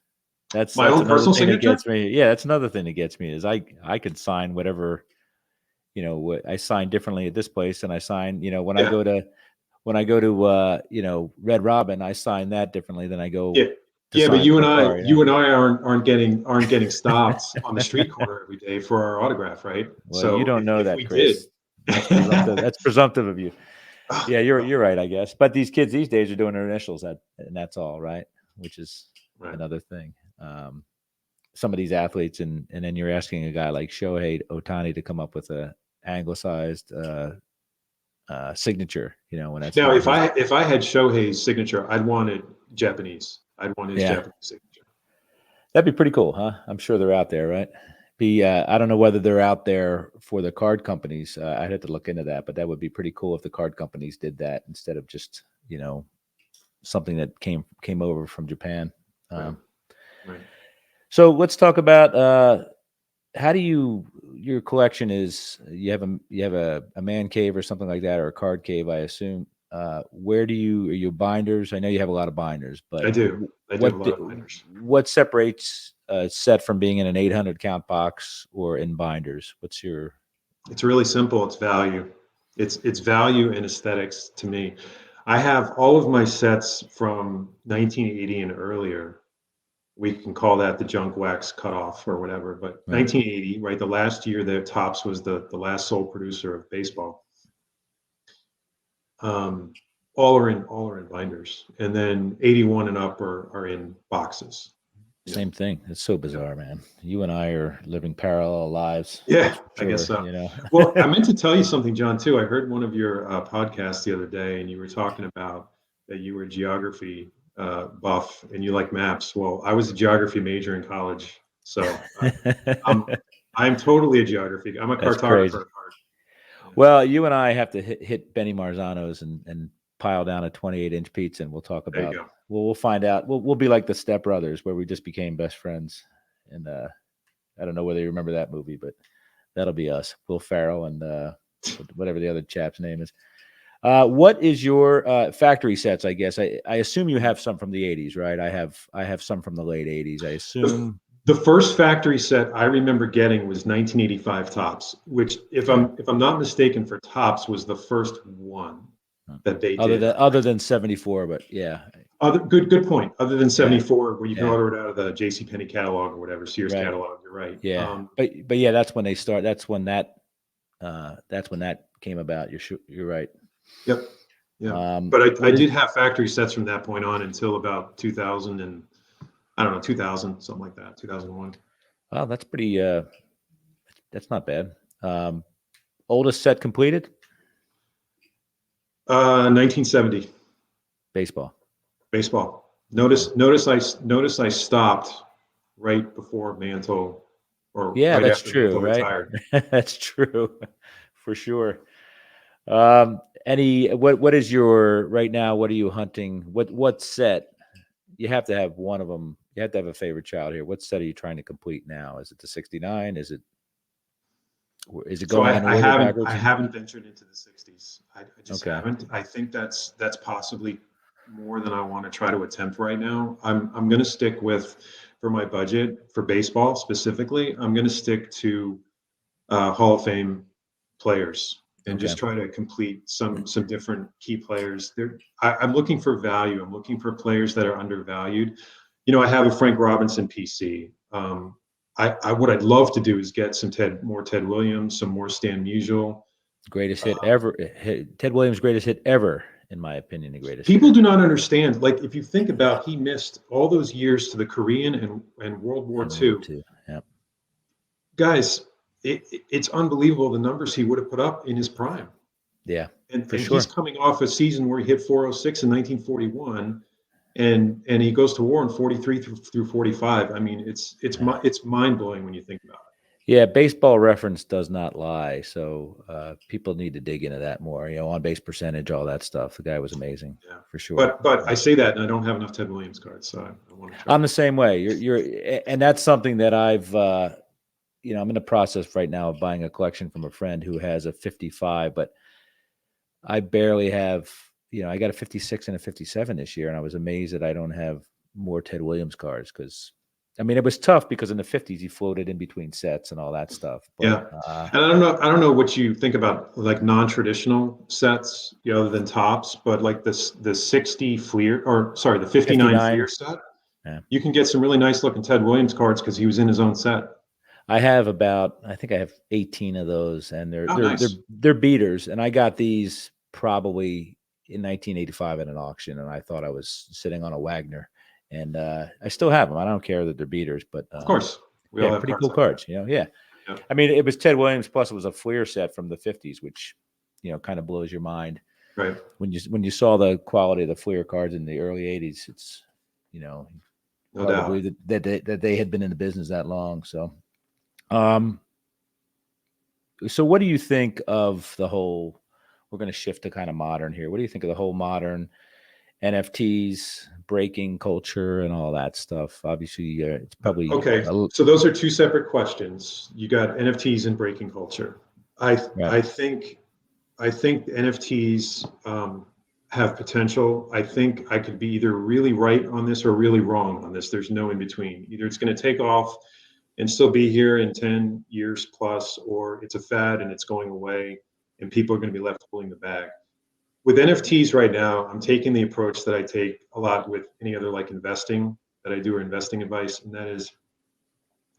my That's own another personal thing that signature. gets me. Yeah, that's another thing that gets me is I could sign whatever, what I sign differently at this place, and I sign, Yeah, when I go to Red Robin, I sign that differently than I yeah, go to yeah. But sign you for and a I, car, aren't getting stopped on the street corner every day for our autograph, right? Well, you So don't know if that, we did, Chris. That's presumptive. That's presumptive of you. Yeah, you're right, I guess. But these kids these days are doing their initials, and that's all, right? Which is right. another thing. Some of these athletes, and then you're asking a guy like Shohei Ohtani to come up with a anglicized signature, when that's Now, not his. if I had Shohei's signature, I'd want it Japanese. I'd want his Yeah, Japanese signature. that'd be pretty cool, huh? I'm sure they're out there, right? I don't know whether they're out there for the card companies. I'd have to look into that, but that would be pretty cool if the card companies did that instead of just something that came over from Japan. Right, Um, right. so let's talk about how do your collection is. You have a man cave or something like that, or a card cave, I assume. Where do are you binders? I know you have a lot of binders, but I do. I do have what a lot of binders. what separates a set from being in an 800 count box or in binders? What's your It's really simple. It's value. It's value and aesthetics to me. I have all of my sets from 1980 and earlier. We can call that the junk wax cutoff or whatever, but right? 1980, right? The last year that Topps was the last sole producer of baseball. Um, all are in binders, and then 81 and up are in boxes. Yeah, Same thing. It's so yeah, bizarre, man. You and I are living parallel lives. yeah. That's for I guess sure. so. Well, I meant to tell you something, John. Too. I heard one of your podcasts the other day, and you were talking about that you were a geography buff and you like maps. Well, I was a geography major in college, so I'm I'm totally a geography. I'm a That's cartographer crazy. at heart. Yeah. Well, you and I have to hit Benny Marzano's and pile down a 28-inch pizza, and we'll talk There you about. go. Well, we'll find out. We'll be like the Step Brothers, where we just became best friends. And I don't know whether you remember that movie, but that'll be us, Will Ferrell and whatever the other chap's name is. What is your factory sets? I guess I assume you have some from the '80s, right? I have some from the late '80s. I The, assume. the first factory set I remember getting was 1985 Tops, which, if Okay. I'm not mistaken, for Tops was the first one that they did. Other than '74, but yeah, Good point. Other than yeah, 74, where you can yeah, order it out of the J.C. Penney catalog or whatever, Sears right, catalog. You're right. yeah. But yeah, that's when they start. That's when that came about. You're right. Yep. Yeah. But I What is did have factory sets from that point on until about 2000 and I don't know, 2000, something like that, 2001. Wow, that's pretty. That's not bad. Um, Oldest set completed? 1970 Baseball. baseball. Okay. Notice I stopped right before Mantle, or Yeah, right that's after true, Mantle right? retired. That's true, for sure. Any what is your right now? What are you hunting? What set? you have to have one of them. You have to have a favorite child here. What set are you trying to complete now? Is it the 69? Is it So going in I order haven't backwards? ventured into the 60s. I just Okay. haven't. I think that's possibly more than I want to try to attempt right now. I'm going to stick with, for my budget for baseball specifically, I'm going to stick to Hall of Fame players and Okay. just try to complete some different key players. I'm looking for value. I'm looking for players that are undervalued. I have a Frank Robinson PC. What I'd love to do is get some more Ted Williams, some more Stan Musial. Greatest hit ever. Ted Williams' greatest hit ever, in my opinion, the greatest People hitter. do not understand. Like, if you think about, he missed all those years to the Korean and World War And World War II. II. Yeah. Guys, it's unbelievable the numbers he would have put up in his prime. Yeah, And for he's sure. coming off a season where he hit 406 in 1941, and he goes to war in 43 through 45. I mean, it's mind blowing when you think about it. Yeah, Baseball Reference does not lie, so people need to dig into that more. On base percentage, all that stuff. The guy was amazing, Yeah. for sure. But I say that, and I don't have enough Ted Williams cards, so I want to try. I'm the same way. And that's something that I'm in the process right now of buying a collection from a friend who has a 55, but I barely have. I got a 56 and a 57 this year, and I was amazed that I don't have more Ted Williams cards because. I mean, it was tough because in the 50s he floated in between sets and all that stuff. But Yeah, and I don't know what you think about like non-traditional sets, other than tops, but like the 60 Fleer, or sorry, the 59 Fleer 59, set, yeah. you can get some really nice looking Ted Williams cards because he was in his own set. I think I have 18 of those, and they're Oh, they're they're nice. they're beaters. And I got these probably in 1985 at an auction, and I thought I was sitting on a Wagner. And I still have them. I don't care that they're beaters, but Of course, we yeah, all have pretty cards cool like that. cards. Yeah. Yep. I mean, it was Ted Williams plus it was a Fleer set from the 50s, which kind of blows your mind Right. when you saw the quality of the Fleer cards in the early 80s. It's No hard to doubt. believe that they had been in the business that long. So what do you think of the whole? We're going to shift to kind of modern here. What do you think of the whole modern NFTs, breaking culture, and all that stuff? Obviously, it's probably Okay, so those are two separate questions. You got NFTs and breaking culture. I right. I think NFTs have potential. I think I could be either really right on this or really wrong on this. There's no in between. Either it's going to take off and still be here in 10 years plus, or it's a fad and it's going away and people are going to be left holding the bag. With NFTs right now, I'm taking the approach that I take a lot with any other like investing that I do, or investing advice, and that is,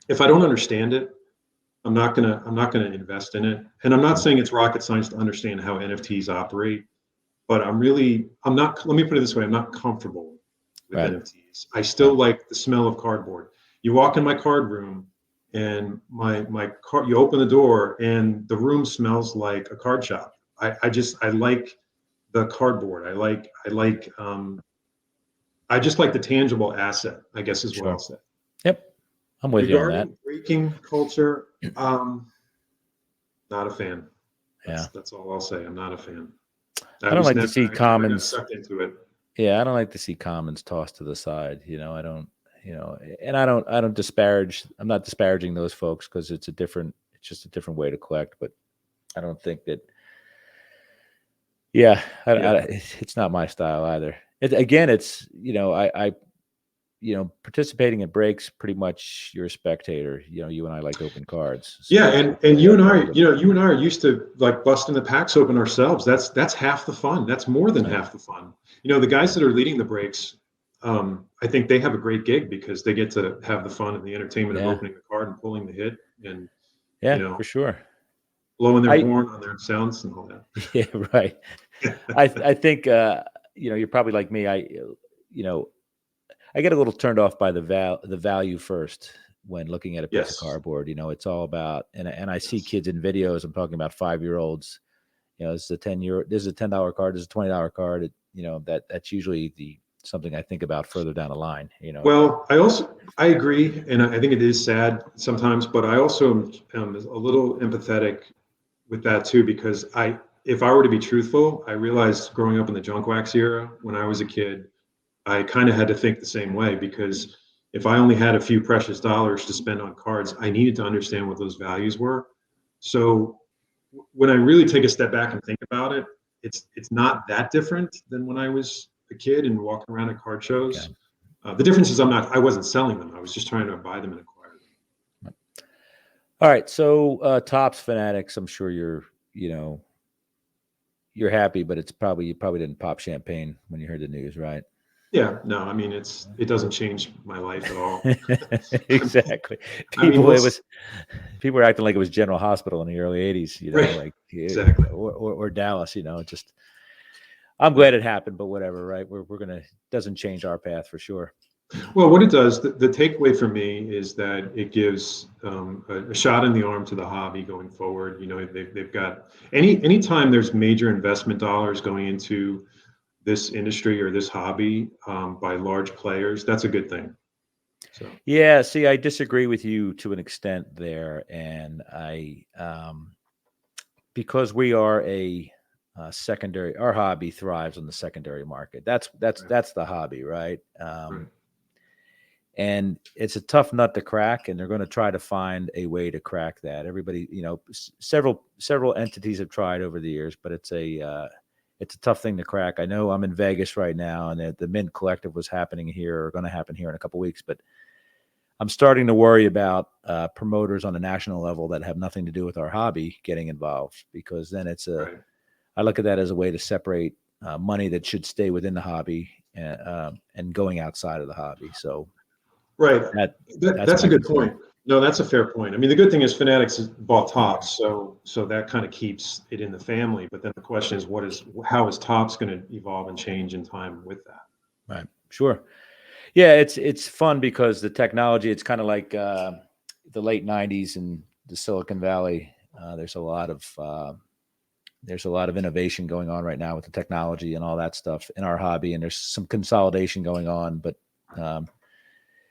if I don't understand it, I'm not gonna invest in it. And I'm not saying it's rocket science to understand how NFTs operate, but I'm not. Let me put it this way: I'm not comfortable with Right. NFTs. I still like the smell of cardboard. You walk in my card room, and my card. You open the door, and the room smells like a card shop. I like the cardboard. I just like the tangible asset, I guess is what I'll Sure. say. Yep. I'm with you on that. Regarding breaking culture, not a fan. Yeah. That's all I'll say. I'm not a fan. I don't like to see I never got commons. sucked into it. Yeah, I don't like to see commons tossed to the side. I don't. And I don't disparage. I'm not disparaging those folks because it's just a different way to collect. But I don't think that. Yeah, Yeah. it's not my style either. Again, it's participating in breaks. Pretty much, you're a spectator. You and I like open cards. So Yeah, and you and I are used to like busting the packs open ourselves. That's half the fun. That's more than half the fun. The guys that are leading the breaks, I think they have a great gig because they get to have the fun and the entertainment of Yeah, opening the card and pulling the hit and yeah, for sure. blowing their I horn on their sounds and all that. Yeah, right. I think you're probably like me. I get a little turned off by the value first when looking at a piece of Yes. cardboard. It's all about and I see Yes. kids in videos. I'm talking about 5-year-olds. This is a This is a $10 card. This is a $20 card. That's usually something I think about further down the line. Well, I agree, and I think it is sad sometimes, but I also am a little empathetic with that too, because if I were to be truthful, I realized growing up in the junk wax era when I was a kid, I kind of had to think the same way, because if I only had a few precious dollars to spend on cards, I needed to understand what those values were. So when I really take a step back and think about it, it's not that different than when I was a kid and walking around at card Okay. shows. The difference is I wasn't selling them. I was just trying to buy them and acquire them. All right. So Topps fanatics, I'm sure you're happy, but you probably didn't pop champagne when you heard the news, right? Yeah, no, I mean, it doesn't change my life at all. Exactly. I mean, People were acting like it was General Hospital in the early '80s, right, like exactly. or Dallas, just. I'm glad it happened, but whatever, right? We're gonna doesn't change our path for sure. Well, what it does, the takeaway for me is that it gives a shot in the arm to the hobby going forward. They've got anytime there's major investment dollars going into this industry or this hobby by large players, that's a good thing. So Yeah, see, I disagree with you to an extent there, and because we are a secondary, our hobby thrives on the secondary market. That's the hobby, right? right. And it's a tough nut to crack, and they're going to try to find a way to crack that. Everybody, several entities have tried over the years, but it's a tough thing to crack. I know I'm in Vegas right now, and the Mint Collective was happening here, or going to happen here in a couple of weeks, but I'm starting to worry about promoters on a national level that have nothing to do with our hobby getting involved, because then Right. I look at that as a way to separate money that should stay within the hobby and going outside of the hobby. So Right. that's That's a my good concern. point. No, that's a fair point. I mean, the good thing is Fanatics has bought Topps, so that kind of keeps it in the family. But then the question is, how is Topps going to evolve and change in time with that? Right. Sure. Yeah, it's fun because the technology. It's kind of like the late '90s in the Silicon Valley. There's a lot of innovation going on right now with the technology and all that stuff in our hobby, and there's some consolidation going on. But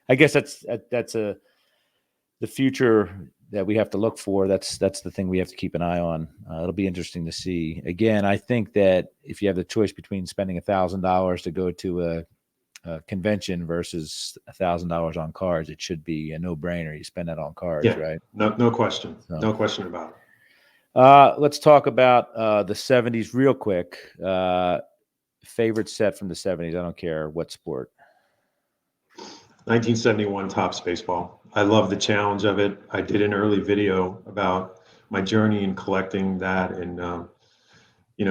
I guess that's the future that we have to look for. That's the thing we have to keep an eye on. It'll be interesting to see. Again, I think that if you have the choice between spending $1,000 to go to a convention versus $1,000 on cards, it should be a no-brainer. You spend that on cards, Yeah, right? no question, So, no question about it. let's talk about the '70s real quick. Favorite set from the '70s. I don't care what sport. 1971 Topps baseball. I love the challenge of it. I did an early video about my journey in collecting that, and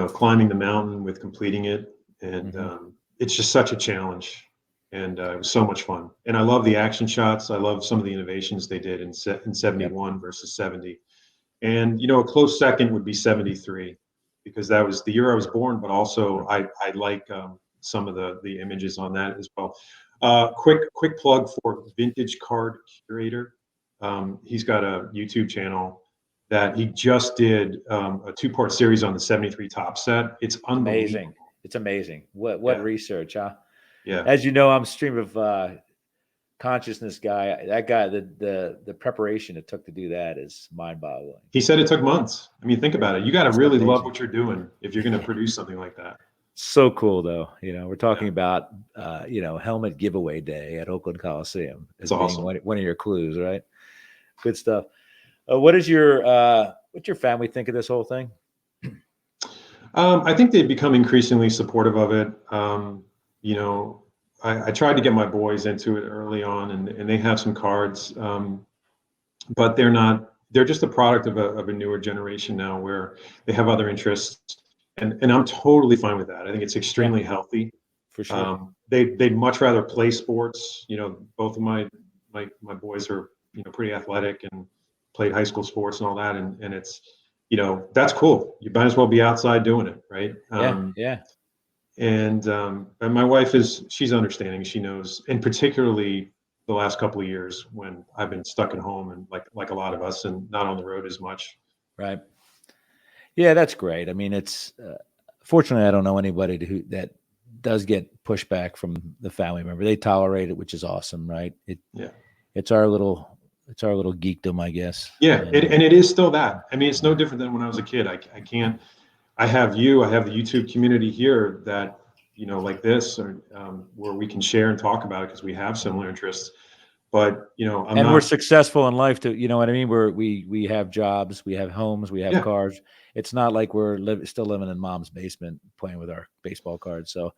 climbing the mountain with completing it, and it's just such a challenge. And it was so much fun. And I love the action shots. I love some of the innovations they did in '71 versus '70. And a close second would be '73, because that was the year I was born. But also, I like some of the images on that as well. Quick plug for Vintage Card Curator. He's got a YouTube channel that he just did a 2-part series on the '73 top set. It's It's unbelievable. amazing. It's amazing. What Yeah, research, huh? yeah. As you know, I'm a stream of consciousness guy. That guy, the preparation it took to do that is mind-boggling. He said it took months. I mean, think about it. You got to It's really love amazing. what you're doing if you're going to produce something like that. So cool, though. We're talking Yeah, about helmet giveaway day at Oakland Coliseum it's as being awesome. one of your clues, right? Good stuff. What's your family think of this whole thing? I think they've become increasingly supportive of it. I tried to get my boys into it early on, and they have some cards, but they're not. They're just a product of a newer generation now, where they have other interests, and I'm totally fine with that. I think it's Yeah, extremely healthy. for sure. They'd much rather play sports. Both of my boys are pretty athletic and played high school sports and all that, and it's that's cool. You might as well be outside doing it, right? Yeah, yeah. And my wife she's understanding. She knows, and particularly the last couple of years when I've been stuck at home and like a lot of us, and not on the road as much. Right. Yeah, that's great. I mean, it's fortunately I don't know anybody that does get pushback from the family member. They tolerate it, which is awesome, right? Yeah. It's our little geekdom, I guess. Yeah, And and it is still that. I mean, it's no different than when I was a kid. I can't. I have the YouTube community here that like this, or where we can share and talk about it because we have similar interests. But We're successful in life too. You know what I mean? We have jobs, we have homes, we have cars. It's not like we're still living in mom's basement playing with our baseball cards. So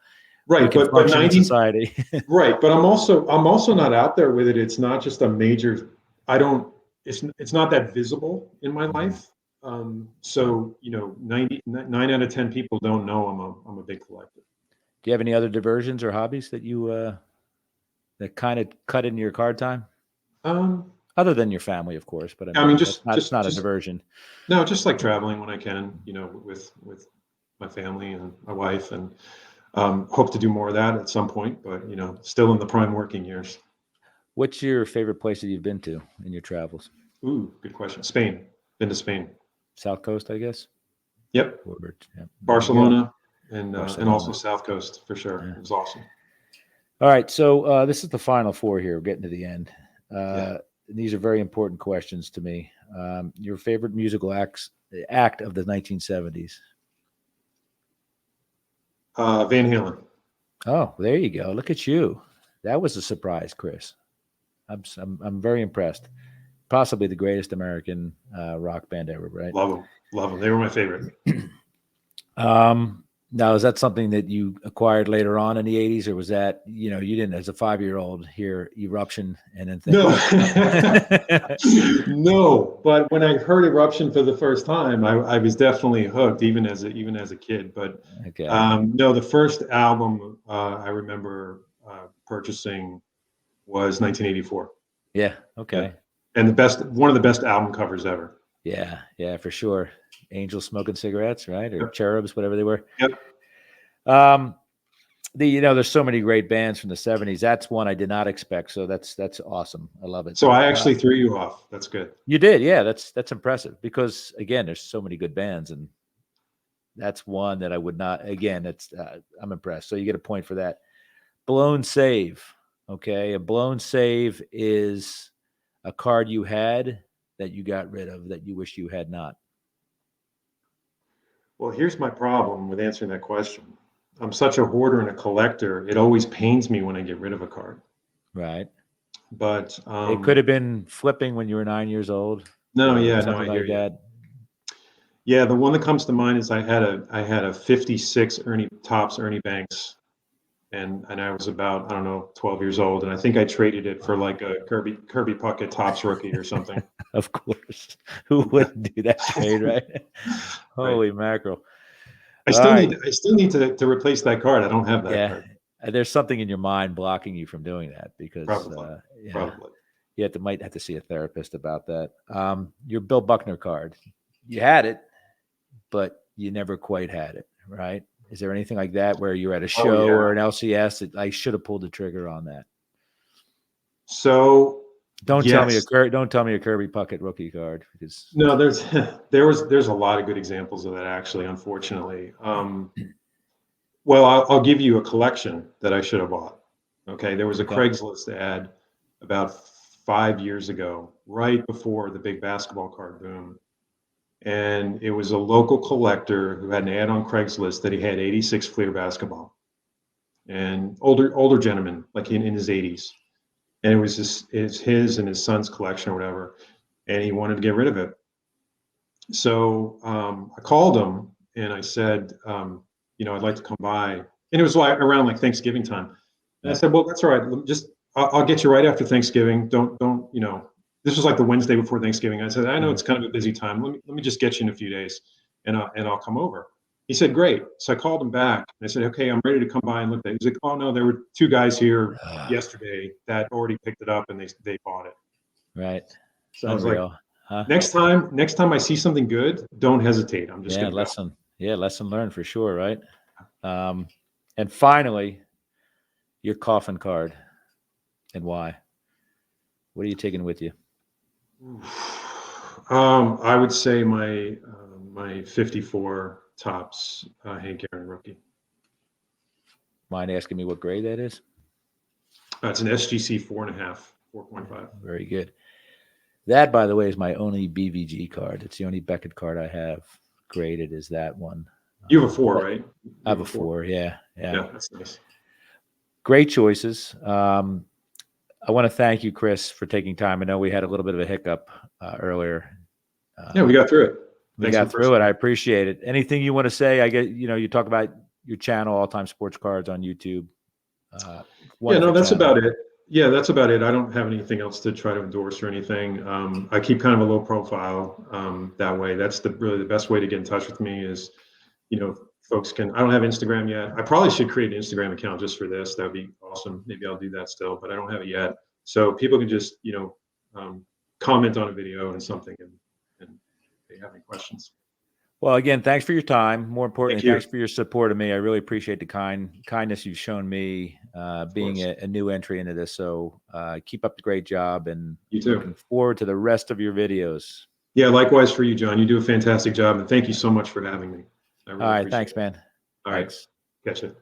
we can function in society. Right, but I'm also not out there with it. It's not just a major. I don't. It's not that visible in my life. So 9 out of 10 people don't know I'm a big collector. Do you have any other diversions or hobbies that you that kind of cut into your card time? Other than your family, of course, but I mean just not a diversion. No, just like traveling when I can, with my family and my wife, and hope to do more of that at some point. But still in the prime working years. What's your favorite place that you've been to in your travels? Ooh, good question. Spain. Been to Spain. South Coast, I guess. Yep. Barcelona and also South Coast for sure. Yeah. It was awesome. All right, so this is the final four here. We're getting to the end. These are very important questions to me. Your favorite musical act of the 1970s? Van Halen. Oh, there you go. Look at you. That was a surprise, Chris. I'm very impressed. Possibly the greatest American rock band ever, right? Love them. They were my favorite. Now, is that something that you acquired later on in the 80s, or was that, you didn't, as a 5-year-old, hear Eruption and then think? No, no. But when I heard Eruption for the first time, I was definitely hooked, even as a kid. But okay. No, the first album I remember purchasing was 1984. Yeah. Okay. Yeah. And one of the best album covers ever. Yeah, for sure. Angels smoking cigarettes, right? Or cherubs, whatever they were. Yep. There's so many great bands from the 70s. That's one I did not expect. So that's awesome. I love it. So I actually threw you off. That's good. You did. Yeah. That's impressive because again, there's so many good bands, and that's one that I would not, again, I'm impressed. So you get a point for that. Blown Save. Okay. A blown save is a card you had that you got rid of that you wish you had not. Well, here's my problem with answering that question. I'm such a hoarder and a collector. It always pains me when I get rid of a card. Right. But it could have been flipping when you were 9 years old. No, yeah, no, I hear hear you. That. Yeah, the one that comes to mind is I had a 56 Topps Ernie Banks, and I was about, I don't know, 12 years old, and I think I traded it for like a Kirby Puckett Topps rookie or something. Of course, who wouldn't do that trade, right? Holy mackerel! I still need to replace that card. I don't have that card. There's something in your mind blocking you from doing that because probably. You might have to see a therapist about that. Your Bill Buckner card, you had it, but you never quite had it, right? Is there anything like that where you're at a show or an LCS that I should have pulled the trigger on that? So don't tell me a Kirby Puckett rookie card because no, there's a lot of good examples of that actually. Unfortunately, well, I'll give you a collection that I should have bought. Okay, there was a Craigslist ad about 5 years ago, right before the big basketball card boom. And it was a local collector who had an ad on Craigslist that he had 86 Fleer basketball, and older gentleman, like in his 80s. And it was his and his son's collection or whatever. And he wanted to get rid of it. So I called him and I said, I'd like to come by. And it was around like Thanksgiving time. And I said, well, that's all right. I'll get you right after Thanksgiving. Don't, this was like the Wednesday before Thanksgiving. I said, I know it's kind of a busy time. Let me just get you in a few days and I'll come over. He said, great. So I called him back and I said, okay, I'm ready to come by and look at it. He's like, oh no, there were 2 guys here yesterday that already picked it up and they bought it. Right. So I was like, next time I see something good, don't hesitate. I'm just gonna lesson learned for sure, right? And finally, your coffin card and why. What are you taking with you? I would say my 54 Topps Hank Aaron rookie. Mind asking me what grade that is? It's an SGC 4.5, 4.5. Very good. That, by the way, is my only BVG card. It's the only Beckett card I have graded is that one. You have a 4, right? I have a 4, yeah. Yeah, that's nice. Great choices. I want to thank you, Chris, for taking time. I know we had a little bit of a hiccup earlier. Yeah, we got through it. We got through it. I appreciate it. Anything you want to say? I get, you talk about your channel, All Time Sports Cards on YouTube. Yeah, no, that's about it. Yeah, that's about it. I don't have anything else to try to endorse or anything. I keep kind of a low profile that way. That's really the best way to get in touch with me is, folks can, I don't have Instagram yet. I probably should create an Instagram account just for this. That would be awesome. Maybe I'll do that still, but I don't have it yet. So people can just, comment on a video and something and if they have any questions. Well, again, thanks for your time. More importantly, Thanks for your support of me. I really appreciate the kindness you've shown me being a new entry into this. So keep up the great job, and you too. Looking forward to the rest of your videos. Yeah, likewise for you, John. You do a fantastic job, and thank you so much for having me. I really All right, appreciate thanks, it. man. All right, catch you.